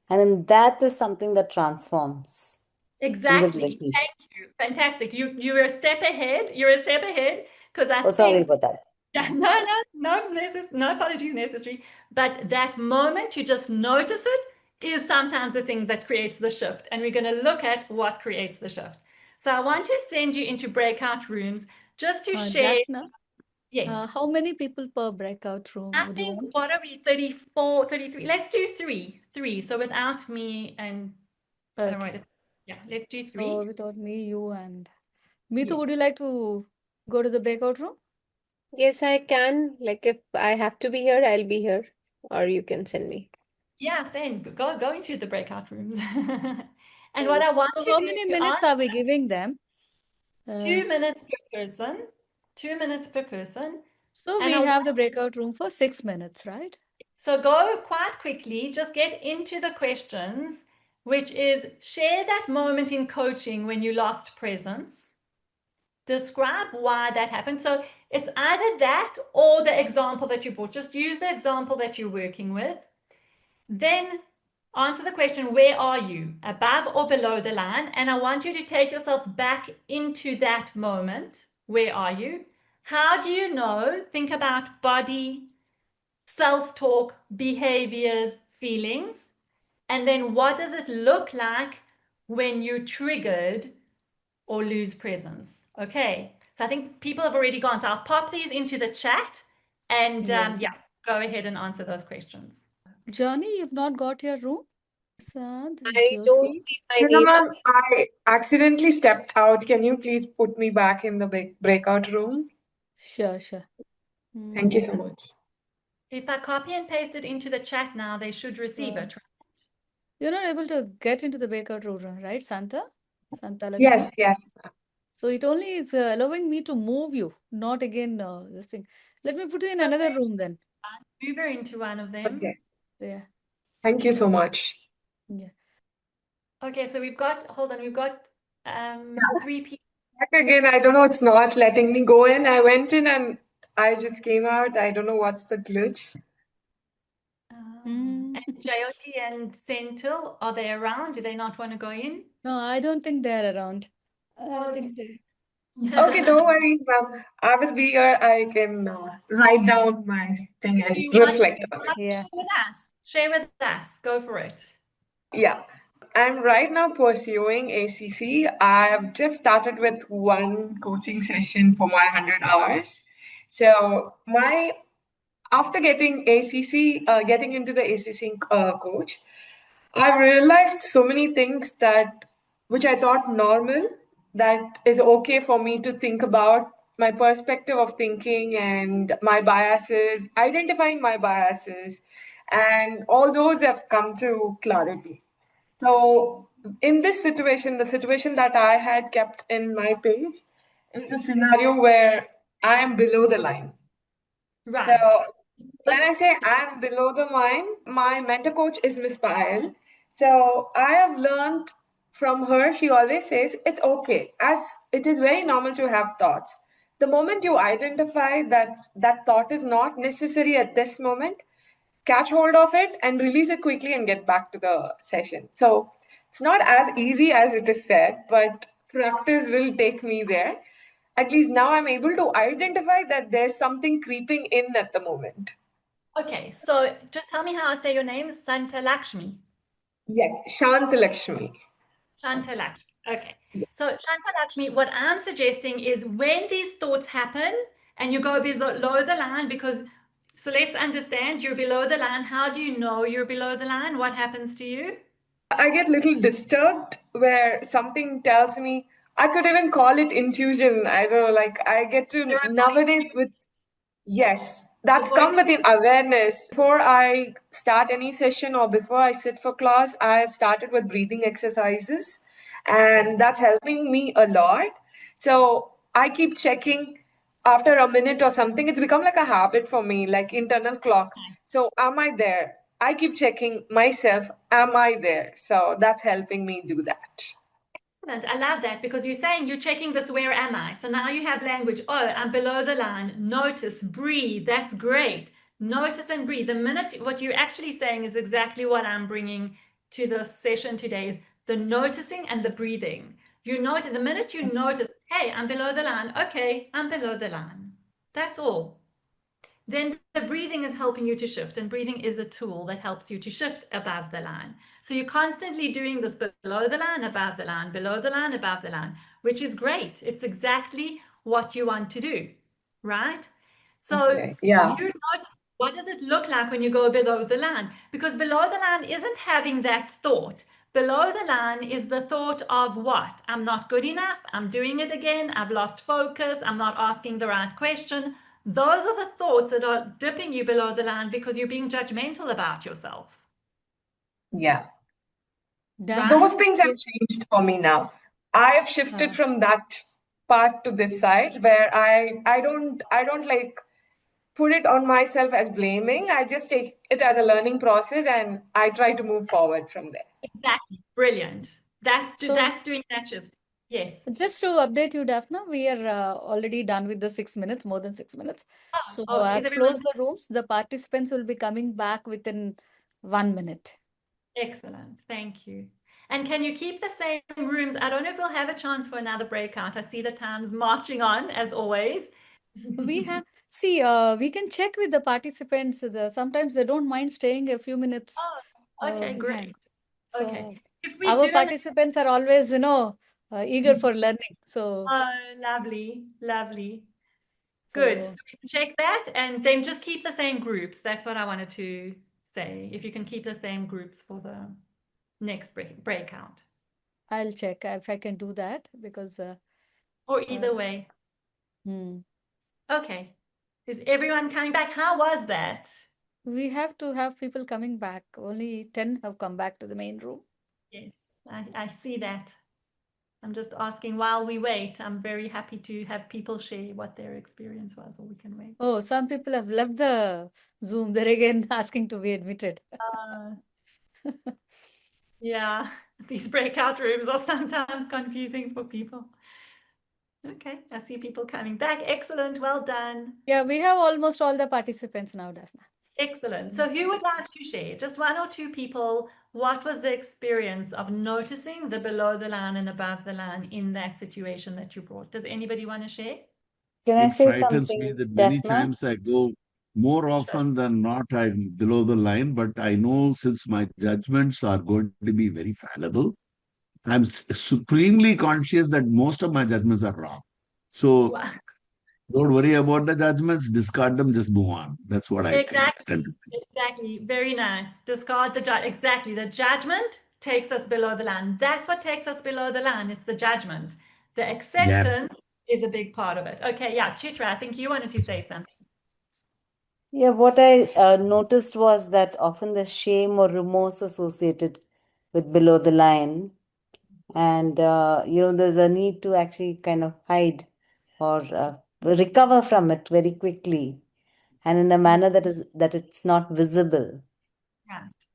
and then that is something that transforms in the Exactly. relationship. Thank you. Fantastic. You're a step ahead. You're a step ahead, because I Oh, sorry think about that. yeah, no apologies necessary. But that moment you just notice it is sometimes the thing that creates the shift. And we're going to look at what creates the shift. So I want to send you into breakout rooms just to share. Daphna, Yes. how many people per breakout room I would you think, want? what are we, 34, 33? Let's do three. So without me and, I don't know, Okay. yeah, let's do 3. So without me, you and Mitu, Yeah. would you like to go to the breakout room? Yes, I can. Like if I have to be here, I'll be here, or you can send me. Yeah, send, go into the breakout rooms. And what I want So to how do many is to minutes are we answer giving them? 2 minutes per person, 2 minutes per person. So And we have the breakout room for 6 minutes, right? so go quite quickly, just get into the questions, which is share that moment in coaching when you lost presence. Describe why that happened. So it's either that or the example that you brought. Just use the example that you're working with. Then answer the question, where are you, above or below the line? And I want you to take yourself back into that moment. Where are you? How do you know? Think about body, self-talk, behaviors, feelings. And then what does it look like when you're triggered or lose presence? Okay, so I think people have already gone. So I'll pop these into the chat and Yeah. yeah, go ahead and answer those questions. Johnny, you've not got your room? Sad, I don't Jyoti. see my Hello, name. ma'am. I accidentally stepped out. Can you please put me back in the breakout room? Sure, sure. Thank you so much. If I copy and paste it into the chat now, they should receive it. You're not able to get into the breakout room, right, Santa? Santa Lakshmi? Yes, yes. So it only is allowing me to move you, not again this thing. Let me put you in another room then. Move her into one of them. Okay. Yeah. Thank you so much. Yeah. Okay, so we've got, hold on, we've got 3 people. Back again, I don't know, it's not letting me go in. I went in and I just came out. I don't know what's the glitch. Mm. And Jyoti and Senthil, are they around? Do they not want to go in? No, I don't think they're around. I Okay. think they... Okay, no worries, ma'am. I will be here. I can write down my thing Do and you want reflect to on it. Yeah. share with us? Share with us. Go for it. Yeah. I'm right now pursuing ACC. I've just started with one coaching session for my 100 hours. So after getting getting into the ACC coach, I've realized so many things which I thought normal, that is okay for me to think about, my perspective of thinking and my biases, identifying my biases, and all those have come to clarity. So, in this situation, the situation that I had kept in my page is a scenario where I am below the line. Right. So, when I say I'm below the line, my mentor coach is Miss Payal. So, I have learned from her, she always says it's okay, as it is very normal to have thoughts. The moment you identify that that thought is not necessary at this moment, catch hold of it and release it quickly and get back to the session. So it's not as easy as it is said, but practice will take me there. At least now I'm able to identify that there's something creeping in at the moment. Okay, so just tell me how I say your name, Santa Lakshmi. Yes, Shanta Lakshmi. Shanta Lakshmi. Okay. So Shanta Lakshmi, what I'm suggesting is when these thoughts happen and you go below the line, because so let's understand you're below the line. How do you know you're below the line? What happens to you? I get a little disturbed where something tells me, I could even call it intuition. I don't know, like I get to nowadays with, yes, that's come with an awareness. Before I start any session or before I sit for class, I have started with breathing exercises, and that's helping me a lot. So I keep checking after a minute or something. It's become like a habit for me, like internal clock. So am I there? I keep checking myself, am I there? So that's helping me do that. Excellent. I love that because you're saying you're checking this, where am I? So now you have language. Oh, I'm below the line. Notice, breathe. That's great. Notice and breathe. The minute what you're actually saying is exactly what I'm bringing to the session today is the noticing and the breathing. You notice the minute you notice, hey, I'm below the line. Okay, I'm below the line. That's all. Then the breathing is helping you to shift, and breathing is a tool that helps you to shift above the line. So you're constantly doing this below the line, above the line, below the line, above the line, which is great. It's exactly what you want to do, right? So Okay. Yeah. you notice, what does it look like when you go below the line? Because below the line isn't having that thought. Below the line is the thought of what? I'm not good enough. I'm doing it again. I've lost focus. I'm not asking the right question. Those are the thoughts that are dipping you below the line because you're being judgmental about yourself. Yeah. Right? Those things have changed for me now. I have shifted from that part to this side where I don't like put it on myself as blaming. I just take it as a learning process and I try to move forward from there. Exactly. Brilliant. That's doing that shift. Yes. Just to update you, Daphna, we are already done with the 6 minutes, more than 6 minutes. So I've closed the rooms. The participants will be coming back within 1 minute. Excellent. Thank you. And can you keep the same rooms? I don't know if we'll have a chance for another breakout. I see the time's marching on as always. We have, see, we can check with the participants. Sometimes they don't mind staying a few minutes Okay, behind. great. So Okay. If we our do participants are always, eager for learning. So, Oh, lovely, lovely. Good. So so we can check that and then just keep the same groups. That's what I wanted to say. If you can keep the same groups for the next breakout. I'll check if I can do that because. Or either way. Okay. Is everyone coming back? How was that? We have to have people coming back. Only 10 have come back to the main room. Yes, I see that. I'm just asking while we wait. I'm very happy to have people share what their experience was, or we can wait. Oh, some people have left the Zoom. They're again asking to be admitted. Yeah, these breakout rooms are sometimes confusing for people. Okay, I see people coming back. Excellent, well done. Yeah, we have almost all the participants now, Daphna. Excellent. So who would like to share? Just one or two people. What was the experience of noticing the below the line and above the line in that situation that you brought? Does anybody want to share? Can I It say frightens me something, that many Daphna? times I go more Sure. often than not, I'm below the line, but I know since my judgments are going to be very fallible, I'm supremely conscious that most of my judgments are wrong. So Wow. don't worry about the judgments, discard them, just move on. That's what I think. Exactly. Exactly. Very nice. Discard the judge. Exactly. The judgment takes us below the line. That's what takes us below the line. It's the judgment. The Yeah. acceptance is a big part of it. Okay. Yeah. Chitra, I think you wanted to say something. Yeah, what I noticed was that often there's shame or remorse associated with below the line. And, there's a need to actually kind of hide or recover from it very quickly and in a manner that it's not visible,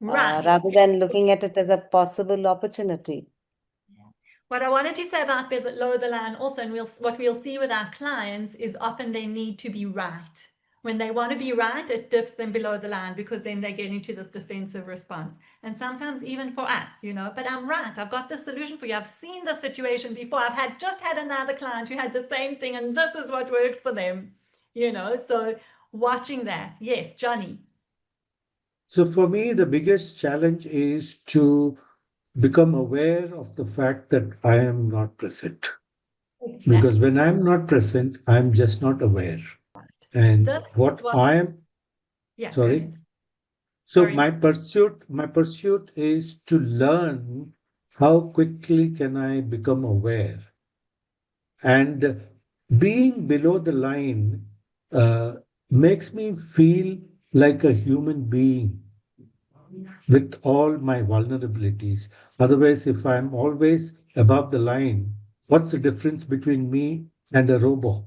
Right. rather than looking at it as a possible opportunity. What I wanted to say about below the line also, and what we'll see with our clients is often they need to be right. When they want to be right, it dips them below the line because then they get into this defensive response. And sometimes even for us, but I'm right. I've got the solution for you. I've seen the situation before. I've just had another client who had the same thing and this is what worked for them, So watching that. Yes, Johnny. So for me, the biggest challenge is to become aware of the fact that I am not present. Exactly. Because when I'm not present, I'm just not aware. And what I am, Yeah, sorry. go ahead. So Sorry. my pursuit is to learn how quickly can I become aware. And being below the line makes me feel like a human being with all my vulnerabilities. Otherwise, if I'm always above the line, what's the difference between me and a robot?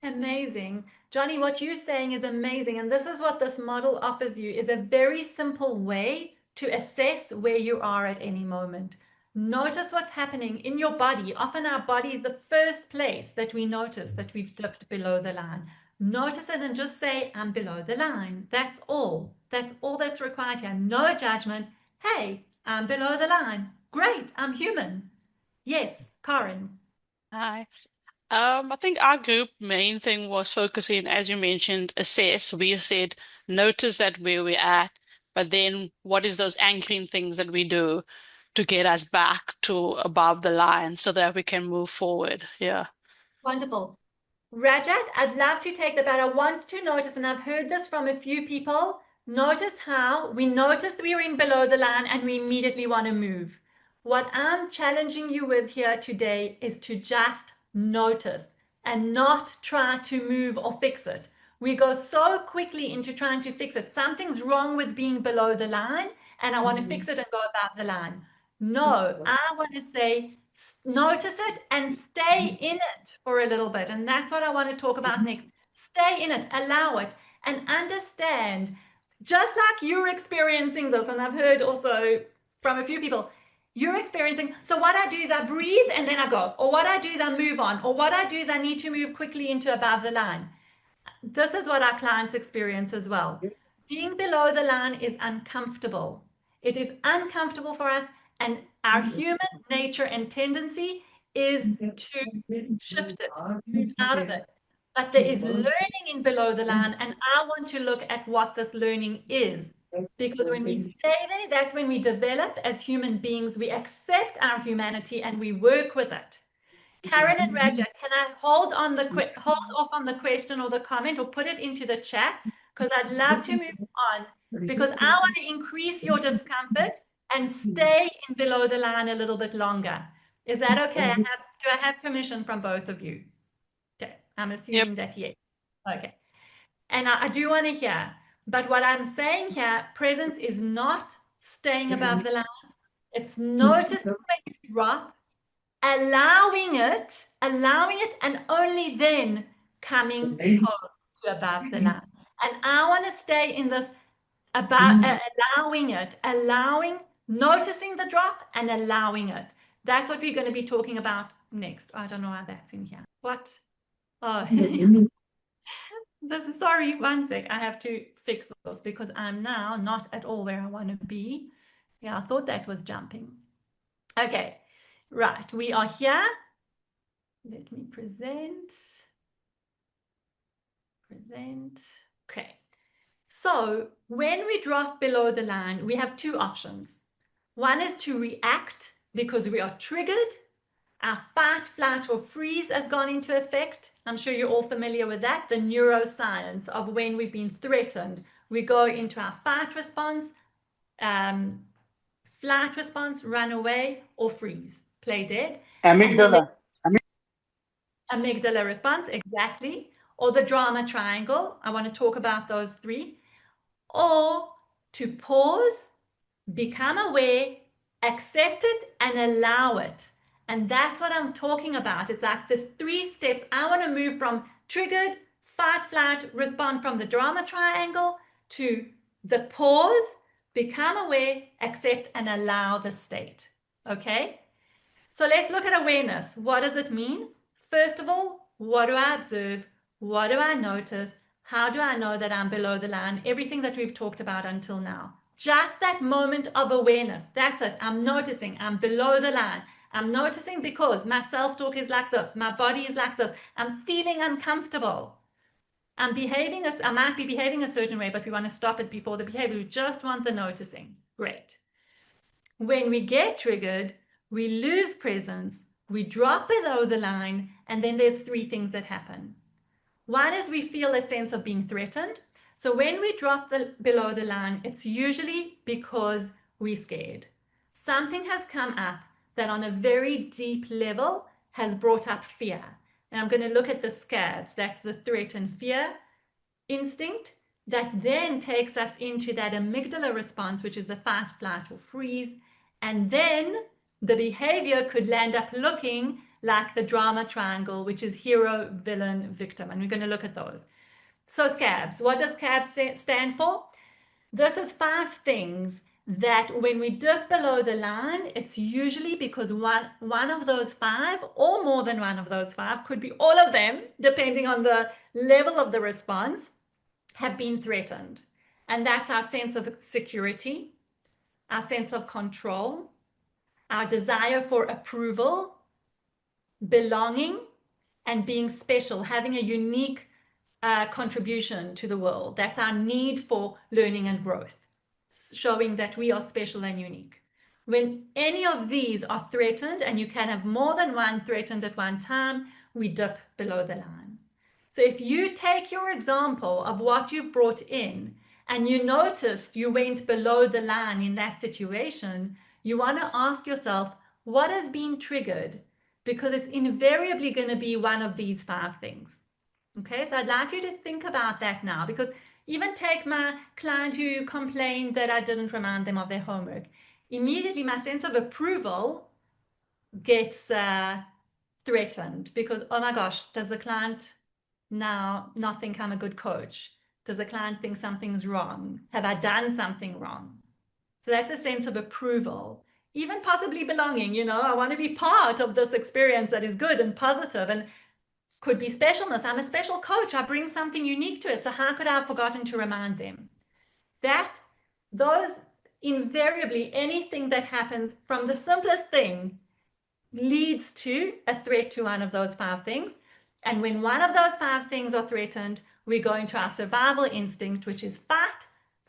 Amazing. Johnny, what you're saying is amazing. And this is what this model offers you is a very simple way to assess where you are at any moment. Notice what's happening in your body. Often our body is the first place that we notice that we've dipped below the line. Notice it and just say, I'm below the line. That's all. That's all that's required here. No judgment. Hey, I'm below the line. Great, I'm human. Yes, Karen. Hi. I think our group main thing was focusing, as you mentioned, assess. We said notice that where we're at, but then what is those anchoring things that we do to get us back to above the line so that we can move forward? Yeah. Wonderful. Rajat, I'd love to take that, but I want to notice, and I've heard this from a few people, notice how we noticed we were in below the line and we immediately want to move. What I'm challenging you with here today is to just notice and not try to move or fix it. We go so quickly into trying to fix it. Something's wrong with being below the line, and I want to fix it and go above the line. No, I want to say, notice it and stay in it for a little bit. And that's what I want to talk about next. Stay in it, allow it, and understand, just like you're experiencing this, and I've heard also from a few people, you're experiencing. So what I do is I breathe and then I go, or what I do is I move on, or what I do is I need to move quickly into above the line. This is what our clients experience as well. Being below the line is uncomfortable. It is uncomfortable for us, and our human nature and tendency is to shift it, move out of it. But there is learning in below the line, and I want to look at what this learning is Because when we stay there, that's when we develop as human beings. We accept our humanity and we work with it. Karen and Raja, can I hold off on the question or the comment or put it into the chat? Because I'd love to move on, because I want to increase your discomfort and stay in below the line a little bit longer. Is that okay? Do I have permission from both of you? Okay, I'm assuming that yes. Okay. And I do want to hear, but what I'm saying here, presence is not staying above the line. It's noticing when you drop, allowing it, and only then coming home to above the line. And I want to stay in this about allowing it, noticing the drop and allowing it. That's what we're going to be talking about next. I don't know why that's in here. What? Oh, sorry, one sec. I have to fix this because I'm now not at all where I want to be. Yeah, I thought that was jumping. Okay, right. We are here. Let me present. Okay. So when we drop below the line, we have two options. One is to react because we are triggered. Our fight, flight, or freeze has gone into effect. I'm sure you're all familiar with that, the neuroscience of when we've been threatened. We go into our fight response, flight response, run away, or freeze, play dead. Amygdala. Amygdala response, exactly. Or the drama triangle. I want to talk about those three. Or to pause, become aware, accept it, and allow it. And that's what I'm talking about. It's like there's 3 steps. I want to move from triggered, fight, flight, respond from the drama triangle to the pause, become aware, accept, and allow the state. Okay? So let's look at awareness. What does it mean? First of all, what do I observe? What do I notice? How do I know that I'm below the line? Everything that we've talked about until now. Just that moment of awareness. That's it. I'm noticing. I'm below the line. I'm noticing because my self-talk is like this. My body is like this. I'm feeling uncomfortable. I might be behaving a certain way, but we want to stop it before the behavior. We just want the noticing. Great. When we get triggered, we lose presence, we drop below the line, and then there's 3 things that happen. One is we feel a sense of being threatened. So when we drop below the line, it's usually because we're scared. Something has come up that on a very deep level has brought up fear. And I'm going to look at the scabs. That's the threat and fear instinct that then takes us into that amygdala response, which is the fight, flight, or freeze. And then the behavior could land up looking like the drama triangle, which is hero, villain, victim. And we're going to look at those. So scabs, what does scabs stand for? This is 5 things that when we dip below the line, it's usually because one of those 5 or more than one of those 5, could be all of them, depending on the level of the response, have been threatened. And that's our sense of security, our sense of control, our desire for approval, belonging, and being special, having a unique contribution to the world. That's our need for learning and growth, showing that we are special and unique. When any of these are threatened, and you can have more than one threatened at one time, we dip below the line. So if you take your example of what you've brought in and you noticed you went below the line in that situation, you want to ask yourself, what has been triggered? Because it's invariably going to be one of these 5 things. Okay, so I'd like you to think about that now, because even take my client who complained that I didn't remind them of their homework. Immediately, my sense of approval gets threatened because, oh my gosh, does the client now not think I'm a good coach? Does the client think something's wrong? Have I done something wrong? So that's a sense of approval, even possibly belonging. You know, I want to be part of this experience that is good and positive, and could be specialness. I'm a special coach. I bring something unique to it. So how could I have forgotten to remind them? Those invariably, anything that happens from the simplest thing leads to a threat to one of those 5 things. And when one of those 5 things are threatened, we go into our survival instinct, which is fight,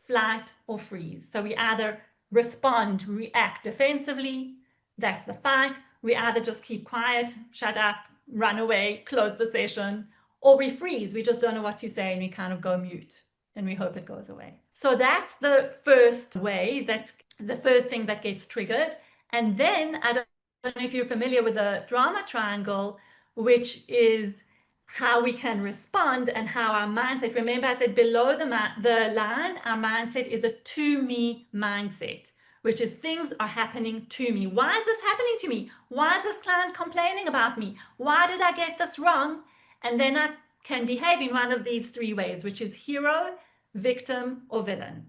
flight, or freeze. So we either respond, react defensively, that's the fight. We either just keep quiet, shut up, run away, close the session, or we freeze. We just don't know what to say and we kind of go mute and we hope it goes away. So that's the first way, that the first thing that gets triggered. And then I don't know if you're familiar with the drama triangle, which is how we can respond and how our mindset, remember I said below the line, our mindset is a to me mindset, which is things are happening to me. Why is this happening to me? Why is this client complaining about me? Why did I get this wrong? And then I can behave in one of these three ways, which is hero, victim, or villain.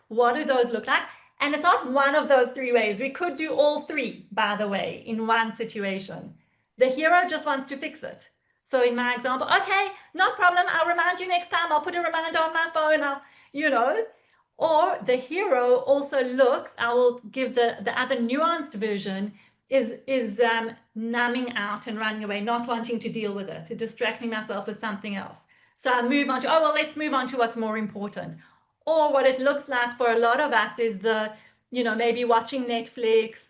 What do those look like? And it's not one of those three ways. We could do all three, by the way, in one situation. The hero just wants to fix it. So in my example, okay, no problem. I'll remind you next time. I'll put a reminder on my phone. Or the hero also looks, I will give the other nuanced version, is numbing out and running away, not wanting to deal with it, distracting myself with something else. So I move on to, let's move on to what's more important. Or what it looks like for a lot of us is maybe watching Netflix,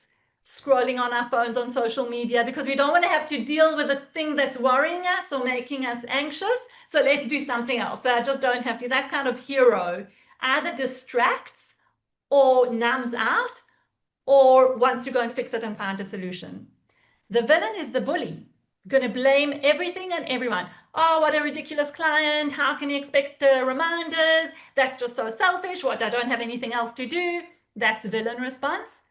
scrolling on our phones on social media, because we don't want to have to deal with the thing that's worrying us or making us anxious. So let's do something else. So I just don't have to. That kind of hero either distracts or numbs out or wants to go and fix it and find a solution. The villain is the bully, going to blame everything and everyone. Oh, what a ridiculous client. How can you expect reminders? That's just so selfish. What, I don't have anything else to do. That's villain response.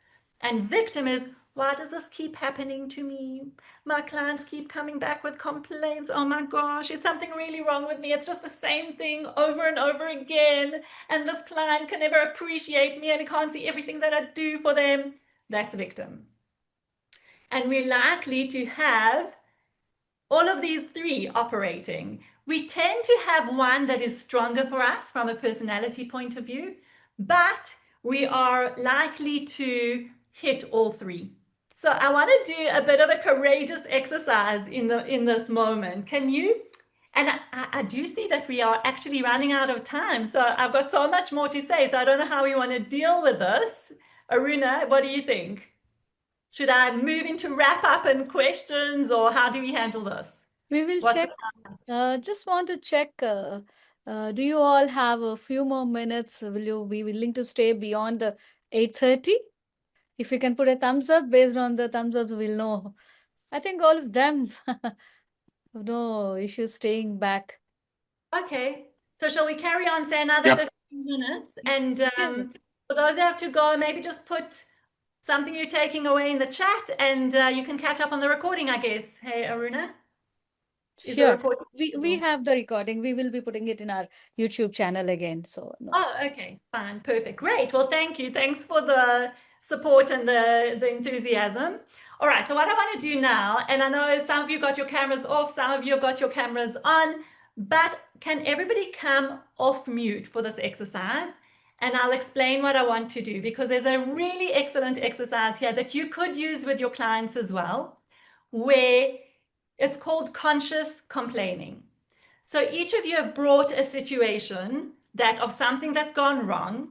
And victim is, why does this keep happening to me? My clients keep coming back with complaints. Oh my gosh, is something really wrong with me? It's just the same thing over and over again. And this client can never appreciate me and he can't see everything that I do for them. That's victim. And we're likely to have all of these three operating. We tend to have one that is stronger for us from a personality point of view, but we are likely to hit all three. So I want to do a bit of a courageous exercise in this moment. Can you? And I do see that we are actually running out of time. So I've got so much more to say. So I don't know how we want to deal with this. Aruna, what do you think? Should I move into wrap up and questions, or how do we handle this? We will check. Just want to check. Do you all have a few more minutes? Will you be willing to stay beyond the 8:30? If you can put a thumbs up, based on the thumbs up, we'll know. I think all of them have no issue staying back. Okay. So shall we carry on, say another 15 minutes? And for those who have to go, maybe just put something you're taking away in the chat, and you can catch up on the recording, I guess. Hey, Aruna? Sure. We have the recording. We will be putting it in our YouTube channel again. So no. Oh, okay, fine, perfect, great. Well, thank you. Thanks for the support and the enthusiasm. All right, so what I want to do now, and I know some of you got your cameras off, some of you have got your cameras on, but can everybody come off mute for this exercise? And I'll explain what I want to do, because there's a really excellent exercise here that you could use with your clients as well, where it's called conscious complaining. So each of you have brought a situation of something that's gone wrong.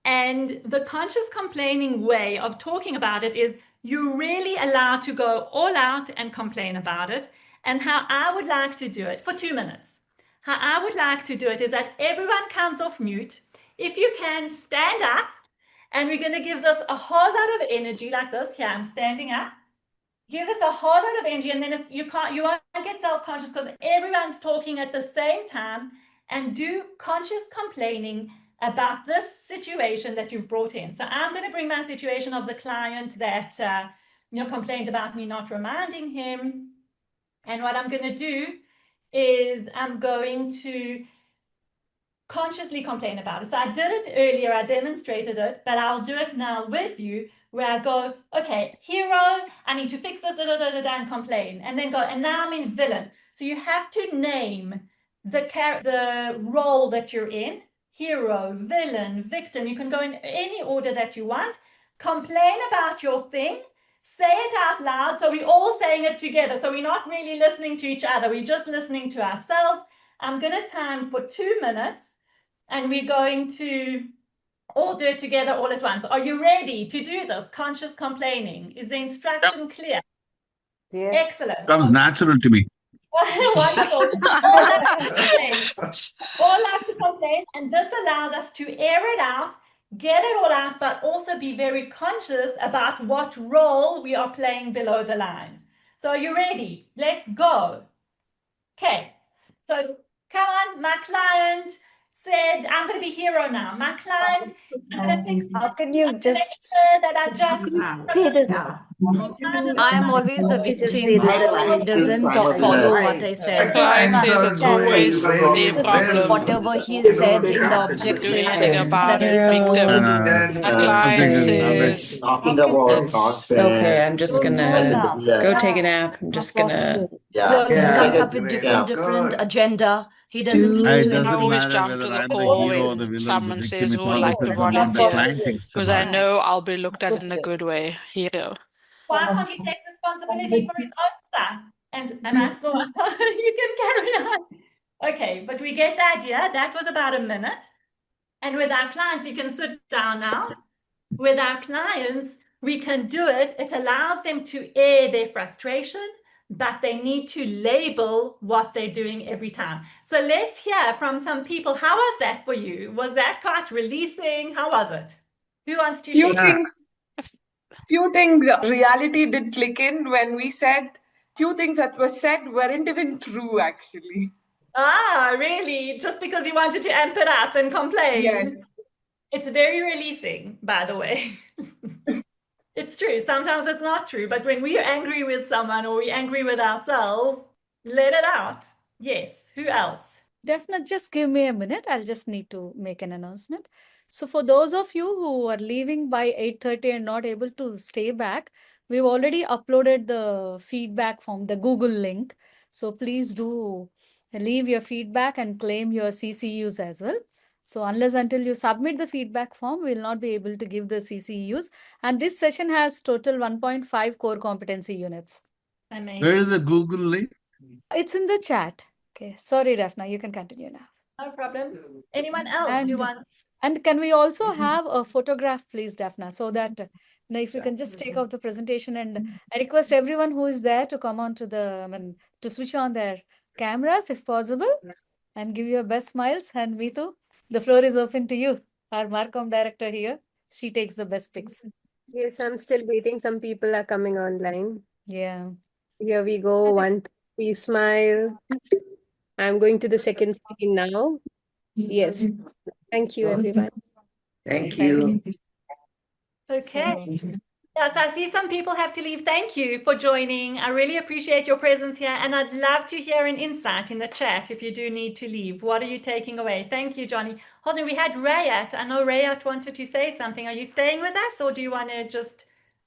And the conscious complaining way of talking about it is you're really allowed to go all out and complain about it. And how I would like to do it for 2 minutes. How I would like to do it is that everyone comes off mute. If you can, stand up, and we're going to give this a whole lot of energy like this. Here, I'm standing up. Give this a whole lot of energy, and then you won't get self-conscious because everyone's talking at the same time, and do conscious complaining about this situation that you've brought in. So I'm going to bring my situation of the client that complained about me not reminding him. And what I'm going to do is I'm going to consciously complain about it. So I did it earlier, I demonstrated it, but I'll do it now with you, where I go, okay, hero, I need to fix this, and complain, and then go, and now I'm in villain. So you have to name the role that you're in: hero, villain, victim. You can go in any order that you want. Complain about your thing, say it out loud, so we're all saying it together. So we're not really listening to each other, we're just listening to ourselves. I'm going to time for 2 minutes, and we're going to all do it together all at once. Are you ready to do this? Conscious complaining. Is the instruction clear? Yes. Excellent. Comes natural to me. Wonderful. All have to complain. All have to complain, and this allows us to air it out, get it all out, but also be very conscious about what role we are playing below the line. So are you ready? Let's go. Okay. So come on, my client said, I'm going to be hero now. My client, I'm going to fix How it. can you I'm going to make just sure that I just say this? I am always the You just say victim there's a who line. doesn't Stop it. follow what I said. Client says it's always their problem. Whatever he said in the I can't do objective anything about that it. he's supposed to Victim. do. A client says Okay, I'm just gonna go take a nap. I'm It's just not gonna possible. He always comes up with different agenda. He doesn't stick It to I doesn't anything. always matter jump to whether the I'm the call hero, when the villain, the someone victim. says It who would all like to depends on what the volunteer client thinks because I about it. know I'll be looked at in a good way. Hero. Why can't he take responsibility for his own stuff? And am I still on? You can carry on. Okay, but we get the idea. That was about a minute. And with our clients, you can sit down now. With our clients, we can do it. It allows them to air their frustration, but they need to label what they're doing every time. So let's hear from some people. How was that for you? Was that quite releasing? How was it? Who wants to Few share? things, few things reality did click in when we said few things that were said weren't even true actually. Ah, really? Just because you wanted to amp it up and complain? Yes. It's very releasing, by the way. It's true. Sometimes it's not true, but when we're angry with someone or we're angry with ourselves, let it out. Yes. Who else? Daphna, just give me a minute. I'll just need to make an announcement. So for those of you who are leaving by 8:30 and not able to stay back, we've already uploaded the feedback from the Google link. So please do leave your feedback and claim your CCUs as well. So unless until you submit the feedback form, we'll not be able to give the CCUs. And this session has total 1.5 core competency units. Amazing. Where is the Google link? It's in the chat. Okay. Sorry, Daphna, you can continue now. No problem. Anyone else who wants? And can we also have a photograph, please, Daphna, so that if you can just take out the presentation, and I request everyone who is there to come on to to switch on their cameras if possible and give your best smiles. And Meetu, the floor is open to you. Our Marcom director here, she takes the best pics. Yes, I'm still waiting. Some people are coming online. Yeah. Here we go. 1, 2, 3, smile. I'm going to the second screen now. Yes. Thank you, everyone. Thank you. Okay. Yes, I see some people have to leave. Thank you for joining. I really appreciate your presence here. And I'd love to hear an insight in the chat if you do need to leave. What are you taking away? Thank you, Johnny. Hold on, we had Rayat. I know Rayat wanted to say something. Are you staying with us, or do you want to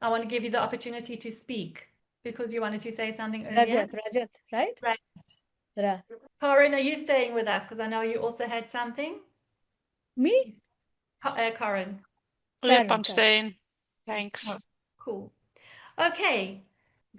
I want to give you the opportunity to speak because you wanted to say something earlier? Rajat, right? Right. Corinne, are you staying with us? Because I know you also had something. Me? Corinne. Yep, I'm staying. Thanks. Oh, cool. Okay.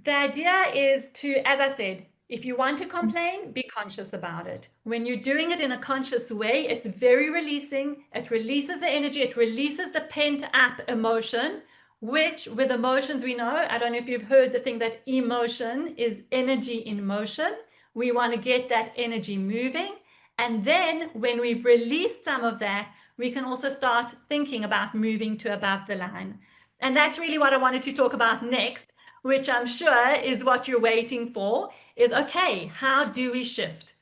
The idea is to, as I said, if you want to complain, be conscious about it. When you're doing it in a conscious way, it's very releasing. It releases the energy. It releases the pent-up emotion, which with emotions we know, I don't know if you've heard the thing that emotion is energy in motion. We want to get that energy moving. And then when we've released some of that, we can also start thinking about moving to above the line. And that's really what I wanted to talk about next, which I'm sure is what you're waiting for, is okay, how do we shift?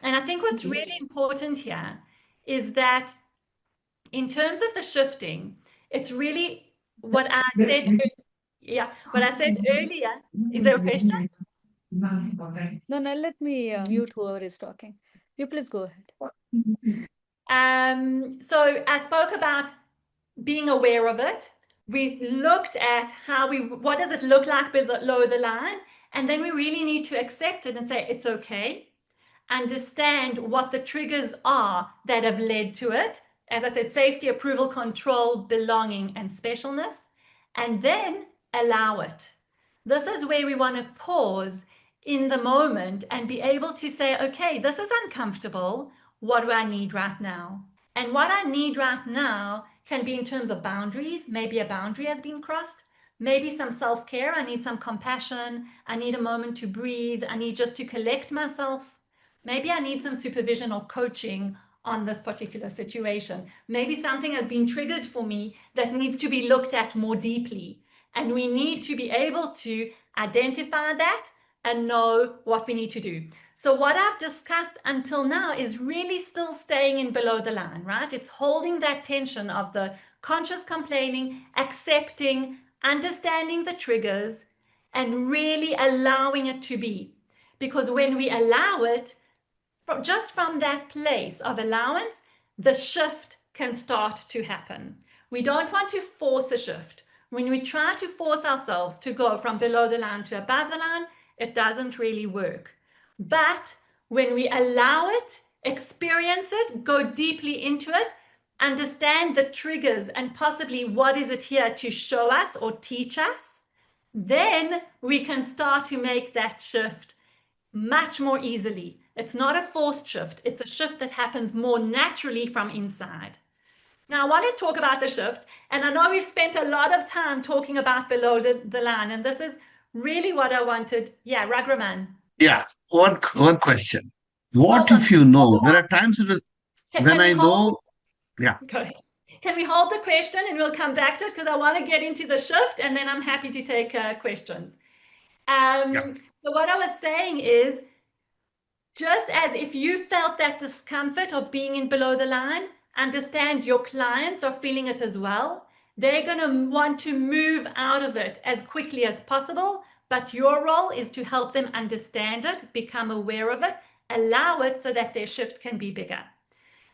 And I think what's really important here is that in terms of the shifting, it's really what I said. What I said earlier. Is there a question? No, let me mute whoever is talking. You please go ahead. So I spoke about being aware of it. We looked at what does it look like below the line? And then we really need to accept it and say, it's okay. Understand what the triggers are that have led to it. As I said, safety, approval, control, belonging, and specialness. And then allow it. This is where we want to pause in the moment and be able to say, okay, this is uncomfortable. What do I need right now? And what I need right now can be in terms of boundaries. Maybe a boundary has been crossed. Maybe some self-care. I need some compassion. I need a moment to breathe. I need just to collect myself. Maybe I need some supervision or coaching on this particular situation. Maybe something has been triggered for me that needs to be looked at more deeply. And we need to be able to identify that and know what we need to do. So what I've discussed until now is really still staying in below the line, right? It's holding that tension of the conscious complaining, accepting, understanding the triggers, and really allowing it to be. Because when we allow it, just from that place of allowance, the shift can start to happen. We don't want to force a shift. When we try to force ourselves to go from below the line to above the line, it doesn't really work. But when we allow it, experience it, go deeply into it, understand the triggers and possibly what is it here to show us or teach us, then we can start to make that shift much more easily. It's not a forced shift. It's a shift that happens more naturally from inside. Now, I want to talk about the shift, and I know we've spent a lot of time talking about below the line, and this is really what I wanted. Yeah, Ragraman. Yeah, one question. What if you know? There are times when I know. Yeah. Go ahead. Can we hold the question and we'll come back to it, because I want to get into the shift, and then I'm happy to take questions. So what I was saying is, just as if you felt that discomfort of being in below the line, understand your clients are feeling it as well. They're going to want to move out of it as quickly as possible, but your role is to help them understand it, become aware of it, allow it so that their shift can be bigger.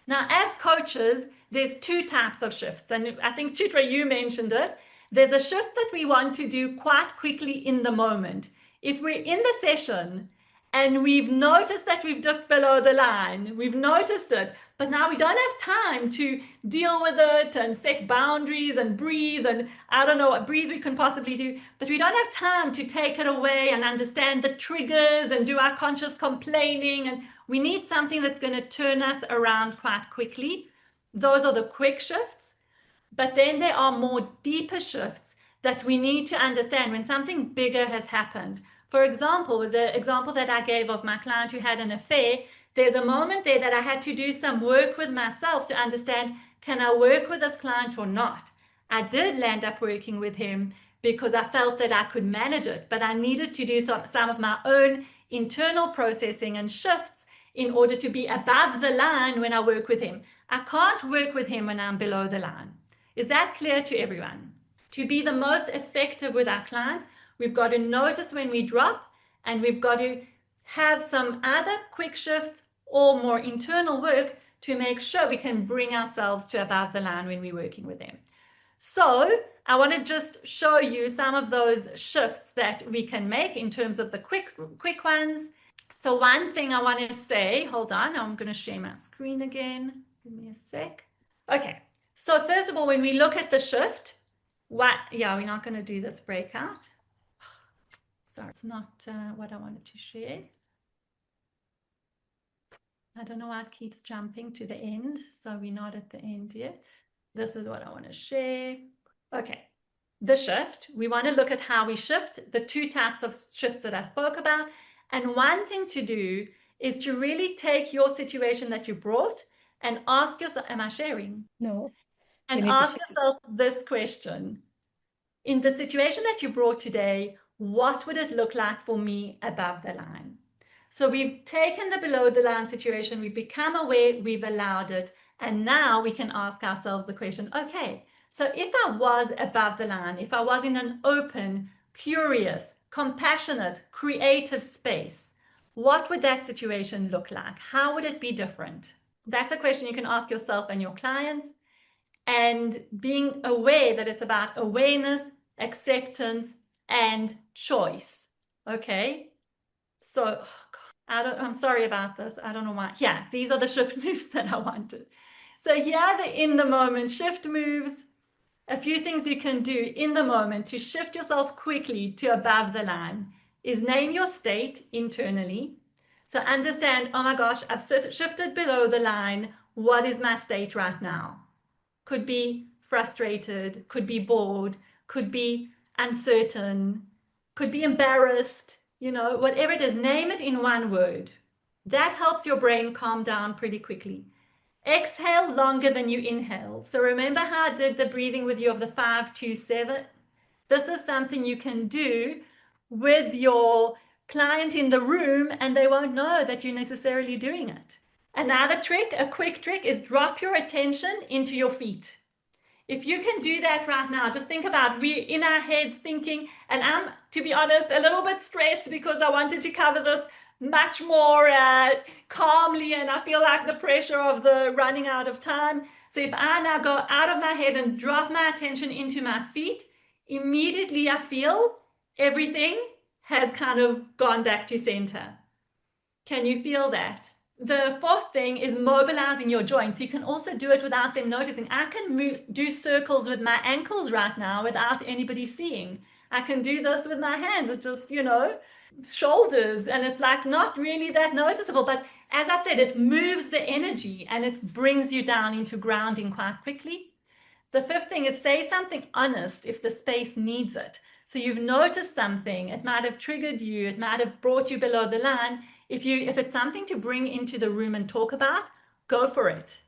Now, as coaches, there's two types of shifts, and I think, Chitra, you mentioned it. There's a shift that we want to do quite quickly in the moment. If we're in the session and we've noticed that we've dipped below the line, we've noticed it, but now we don't have time to deal with it and set boundaries and breathe, and I don't know what breathe we can possibly do, but we don't have time to take it away and understand the triggers and do our conscious complaining, and we need something that's going to turn us around quite quickly. Those are the quick shifts. But then there are more deeper shifts that we need to understand when something bigger has happened. For example, with the example that I gave of my client who had an affair, there's a moment there that I had to do some work with myself to understand, can I work with this client or not? I did land up working with him because I felt that I could manage it, but I needed to do some of my own internal processing and shifts in order to be above the line when I work with him. I can't work with him when I'm below the line. Is that clear to everyone? To be the most effective with our clients, we've got to notice when we drop, and we've got to have some other quick shifts or more internal work to make sure we can bring ourselves to above the line when we're working with them. So I want to just show you some of those shifts that we can make in terms of the quick ones. So one thing I want to say, hold on, I'm going to share my screen again. Give me a sec. Okay. So first of all, when we look at the shift, we're not going to do this breakout. Sorry, it's not what I wanted to share. I don't know why it keeps jumping to the end, so we're not at the end yet. This is what I want to share. Okay, the shift. We want to look at how we shift, the two types of shifts that I spoke about. And one thing to do is to really take your situation that you brought and ask yourself, am I sharing? No. And ask yourself this question. In the situation that you brought today, what would it look like for me above the line? So we've taken the below the line situation, we've become aware, we've allowed it, and now we can ask ourselves the question, okay, so if I was above the line, if I was in an open, curious, compassionate, creative space, what would that situation look like? How would it be different? That's a question you can ask yourself and your clients. And being aware that it's about awareness, acceptance, and choice. Okay? So, I'm sorry about this. I don't know why. Yeah, these are the shift moves that I wanted. So here, the in the moment shift moves. A few things you can do in the moment to shift yourself quickly to above the line is name your state internally. So understand, oh my gosh, I've shifted below the line. what is my state right now? Could be frustrated, could be bored, could be uncertain, could be embarrassed, whatever it is, name it in one word. That helps your brain calm down pretty quickly. Exhale longer than you inhale. So remember how I did the breathing with you of the 5-2-7? This is something you can do with your client in the room and they won't know that you're necessarily doing it. Another trick, a quick trick, is drop your attention into your feet. If you can do that right now, just think about, we're in our heads thinking, and I'm, to be honest, a little bit stressed because I wanted to cover this much more calmly, and I feel like the pressure of the running out of time. So if I now go out of my head and drop my attention into my feet, immediately I feel everything has kind of gone back to center. Can you feel that? The fourth thing is mobilizing your joints. You can also do it without them noticing. I can do circles with my ankles right now without anybody seeing. I can do this with my hands, or just, shoulders, and it's like not really that noticeable. But as I said, it moves the energy and it brings you down into grounding quite quickly. The fifth thing is say something honest if the space needs it. So you've noticed something, it might have triggered you, it might have brought you below the line. If it's something to bring into the room and talk about, go for it.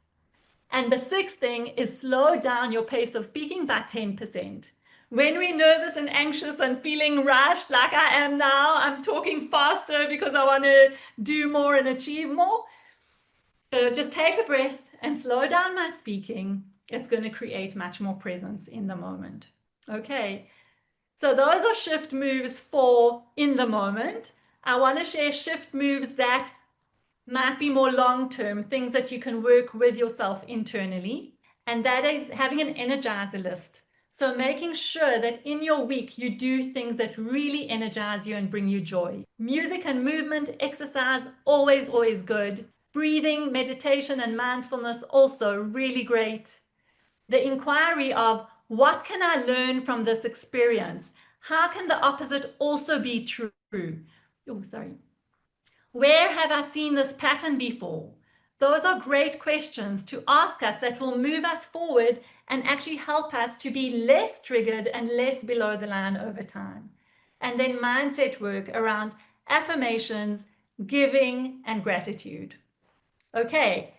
And the sixth thing is slow down your pace of speaking by 10%. When we're nervous and anxious and feeling rushed like I am now, I'm talking faster because I want to do more and achieve more. Just take a breath and slow down my speaking. It's going to create much more presence in the moment. Okay, so those are shift moves for in the moment. I want to share shift moves that might be more long-term, things that you can work with yourself internally. And that is having an energizer list. So making sure that in your week you do things that really energize you and bring you joy. Music and movement, exercise, always, always good. Breathing, meditation, and mindfulness, also really great. The inquiry of what can I learn from this experience? How can the opposite also be true? Oh, sorry. Where have I seen this pattern before? Those are great questions to ask us that will move us forward and actually help us to be less triggered and less below the line over time. And then mindset work around affirmations, giving, and gratitude. Okay,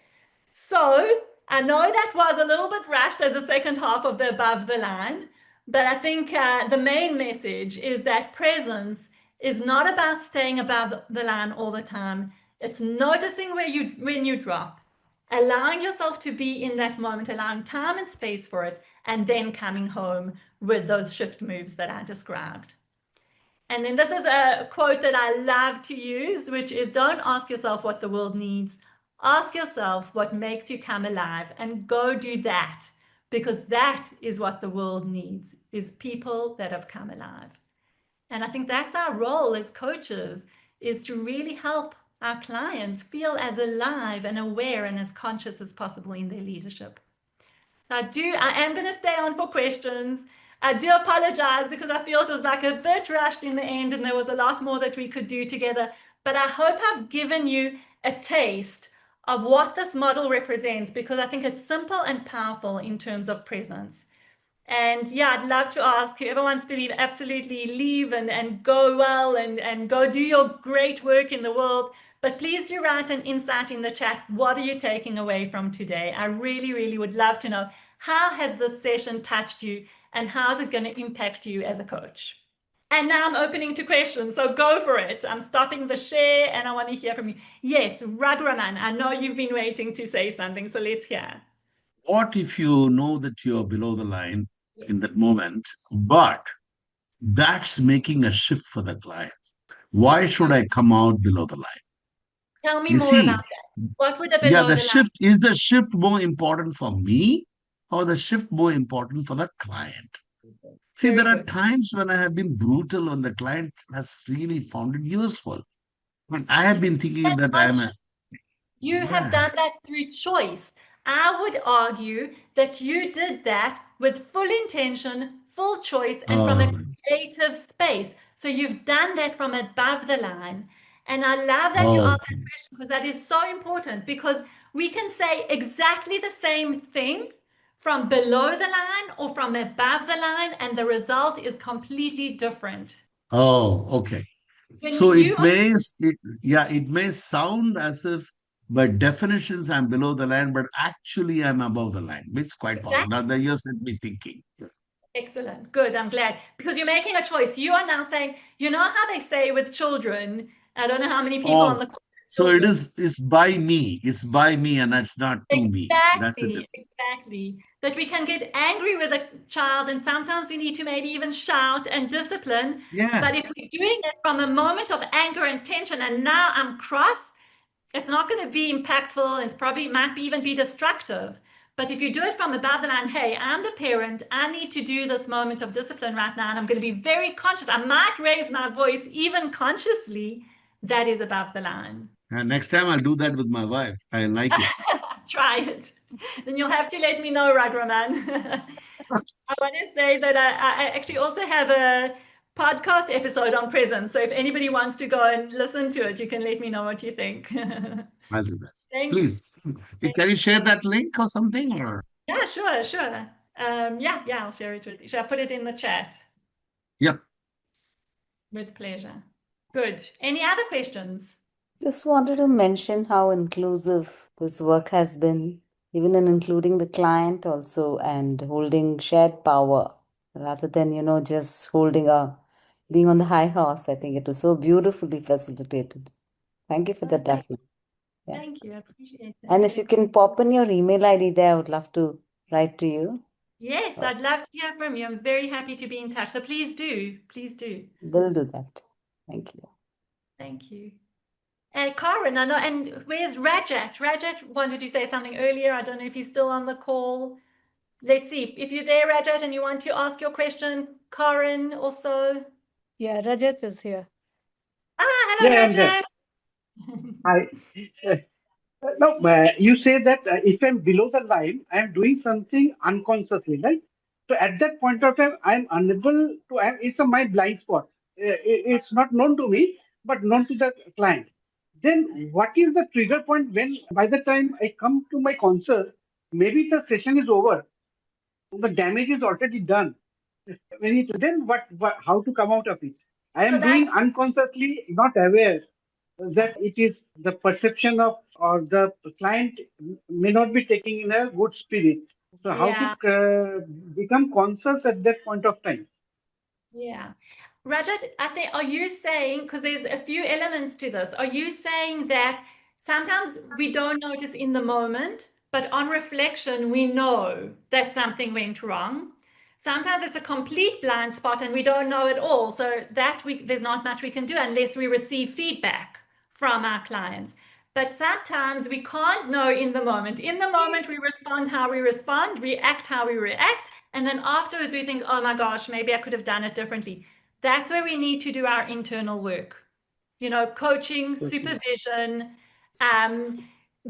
so I know that was a little bit rushed as the second half of the above the line, but I think the main message is that presence is not about staying above the line all the time. It's noticing when you drop, allowing yourself to be in that moment, allowing time and space for it, and then coming home with those shift moves that I described. And then this is a quote that I love to use, which is, don't ask yourself what the world needs. Ask yourself what makes you come alive, and go do that, because that is what the world needs, is people that have come alive. And I think that's our role as coaches, is to really help our clients feel as alive and aware and as conscious as possible in their leadership. I am going to stay on for questions. I do apologize because I feel it was like a bit rushed in the end and there was a lot more that we could do together. But I hope I've given you a taste of what this model represents, because I think it's simple and powerful in terms of presence. And yeah, I'd love to ask whoever wants to leave, absolutely leave and go well and go do your great work in the world. But please do write an insight in the chat. What are you taking away from today? I really, really would love to know, how has this session touched you and how is it going to impact you as a coach? And now I'm opening to questions, so go for it. I'm stopping the share and I want to hear from you. Yes, Raghuraman, I know you've been waiting to say something, so let's hear. What if you know that you're below the line in that moment, but that's making a shift for the client? Why should I come out below the line? Tell me You more see, about that. What would a below the line? Is the shift more important for me or the shift more important for the client? See, there are times when I have been brutal when the client has really found it useful. But I have been thinking that You have done that through choice. I would argue that you did that with full intention, full choice, and from a creative space. So you've done that from above the line. And I love that you asked that question, because that is so important, because we can say exactly the same thing from below the line or from above the line, and the result is completely different. Oh, okay. So it may sound as if by definitions I'm below the line, but actually I'm above the line. It's quite possible. Now that you set me thinking. Yeah. Excellent. Good. I'm glad, because you're making a choice. You are now saying, you know how they say with children, I don't know how many people on the call. So it's by me. It's by me and it's not to me. That's it. Exactly. That we can get angry with a child, and sometimes we need to maybe even shout and discipline. Yeah. But if we're doing it from a moment of anger and tension, and now I'm cross, it's not going to be impactful. It's probably might even be destructive. But if you do it from above the line, hey, I'm the parent, I need to do this moment of discipline right now, and I'm going to be very conscious. I might raise my voice even consciously. That is above the line. And next time I'll do that with my wife. I like it. Try it. Then you'll have to let me know, Raghraman. I want to say that I actually also have a podcast episode on presence. So if anybody wants to go and listen to it, you can let me know what you think. I'll do that. Thanks. Please. Can you share that link or something? Or yeah, sure. Yeah, I'll share it with you. Shall I put it in the chat? Yep. With pleasure. Good. Any other questions? Just wanted to mention how inclusive this work has been, even in including the client also, and holding shared power rather than, just being on the high horse. I think it was so beautifully facilitated. Thank you for that, Daphne. Yeah. Thank you. I appreciate that. And if you can pop in your email ID there, I would love to write to you. Yes, I'd love to hear from you. I'm very happy to be in touch. So please do. Please do. We'll do that. Thank you. Thank you. Karen, I know, and where's Rajat? Rajat wanted to say something earlier. I don't know if he's still on the call. Let's see. If you're there, Rajat, and you want to ask your question, Karen also. Yeah, Rajat is here. Hello, Rajat. Hi. No, you say that if I'm below the line, I'm doing something unconsciously, right? So at that point of time, I'm unable to, it's my blind spot. It's not known to me, but known to the client. Then what is the trigger point when by the time I come to my conscious, maybe the session is over. The damage is already done. Then how to come out of it? I am doing unconsciously, not aware that it is the perception of, or the client may not be taking in a good spirit. So how to become conscious at that point of time? Yeah. Rajat, I think, are you saying, because there's a few elements to this, are you saying that sometimes we don't notice in the moment, but on reflection, we know that something went wrong? Sometimes it's a complete blind spot and we don't know at all. So there's not much we can do unless we receive feedback from our clients. But sometimes we can't know in the moment. In the moment, we respond how we respond, react how we react. And then afterwards, we think, oh my gosh, maybe I could have done it differently. That's where we need to do our internal work. Coaching, supervision,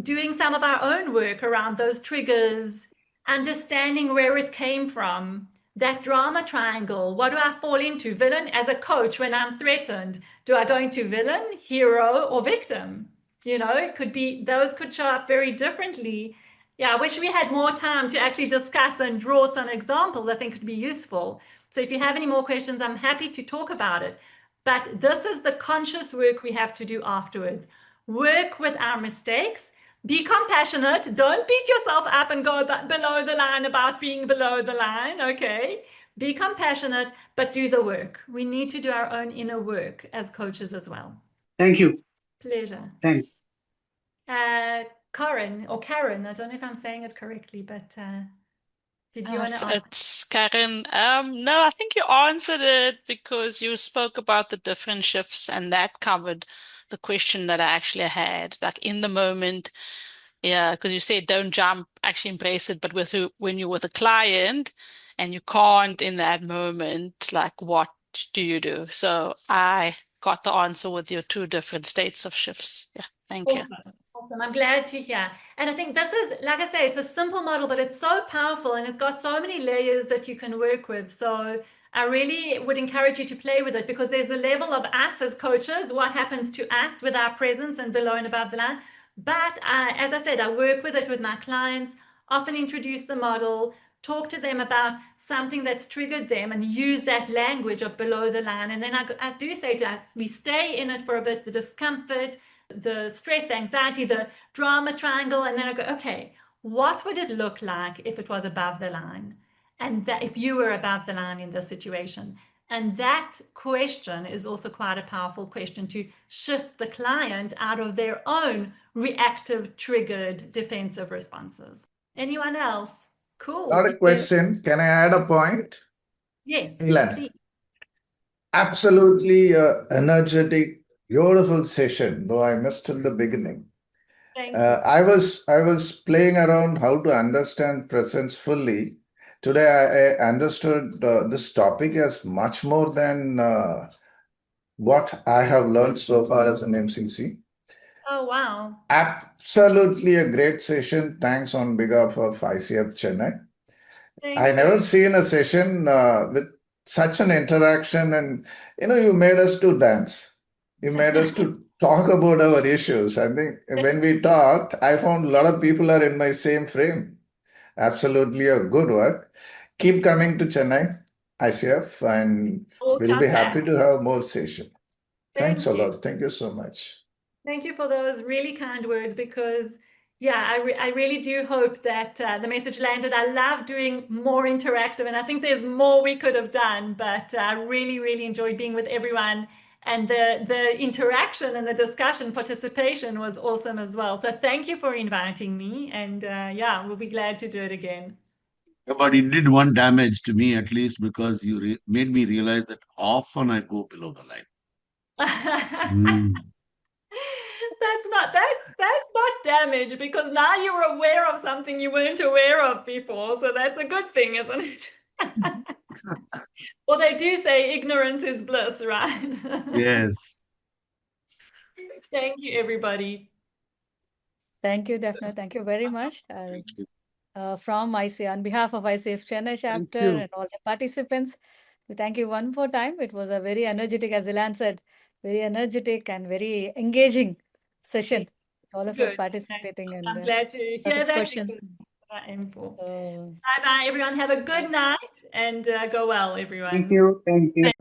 doing some of our own work around those triggers, understanding where it came from. That drama triangle, what do I fall into? Villain? As a coach, when I'm threatened, do I go into villain, hero, or victim? It could be, those could show up very differently. Yeah, I wish we had more time to actually discuss and draw some examples. I think it would be useful. So if you have any more questions, I'm happy to talk about it. But this is the conscious work we have to do afterwards. Work with our mistakes. Be compassionate. Don't beat yourself up and go below the line about being below the line, okay? Be compassionate, but do the work. We need to do our own inner work as coaches as well. Thank you. Pleasure. Thanks. Karen, I don't know if I'm saying it correctly, but did you want to ask? It's Karen. No, I think you answered it because you spoke about the different shifts, and that covered the question that I actually had, like in the moment. Yeah, because you said don't jump, actually embrace it, but when you're with a client and you can't in that moment, like what do you do? So I got the answer with your two different states of shifts. Yeah, thank you. Awesome. I'm glad to hear. And I think this is, like I say, it's a simple model, but it's so powerful and it's got so many layers that you can work with. So I really would encourage you to play with it, because there's the level of us as coaches, what happens to us with our presence and below and above the line. But as I said, I work with it with my clients, often introduce the model, talk to them about something that's triggered them and use that language of below the line. And then I do say to us, we stay in it for a bit, the discomfort, the stress, the anxiety, the drama triangle. And then I go, okay, what would it look like if it was above the line? And that if you were above the line in this situation? And that question is also quite a powerful question to shift the client out of their own reactive, triggered, defensive responses. Anyone else? Cool. Not a question. Can I add a point? Yes, Glenn. please. Absolutely energetic, beautiful session, though I missed in the beginning. Thank you. I was playing around how to understand presence fully. Today I understood this topic as much more than what I have learned so far as an MCC. Oh, wow. Absolutely a great session. Thanks on behalf of ICF Chennai. I never seen a session with such an interaction, and you made us to dance. You made us to talk about our issues. I think when we talked, I found a lot of people are in my same frame. Absolutely a good work. Keep coming to Chennai, ICF, and we'll be happy to have more session. Thanks a lot. Thank you so much. Thank you for those really kind words, because yeah, I really do hope that the message landed. I love doing more interactive, and I think there's more we could have done, but I really, really enjoyed being with everyone. And the interaction and the discussion participation was awesome as well. So thank you for inviting me. And yeah, we'll be glad to do it again. But it did one damage to me, at least, because you made me realize that often I go below the line. That's not damage, because now you're aware of something you weren't aware of before. So that's a good thing, isn't it? Well, they do say ignorance is bliss, right? Yes. Thank you, everybody. Thank you, Daphna. Thank you very much. Thank you. From ICF, on behalf of ICF Chennai chapter and all the participants, we thank you one more time. It was a very energetic, as Ilan said, very energetic and very engaging session. All of us participating, and I'm glad to hear that. questions. Bye-bye, everyone. Have a good night, and go well, everyone. Thank you. Thank you.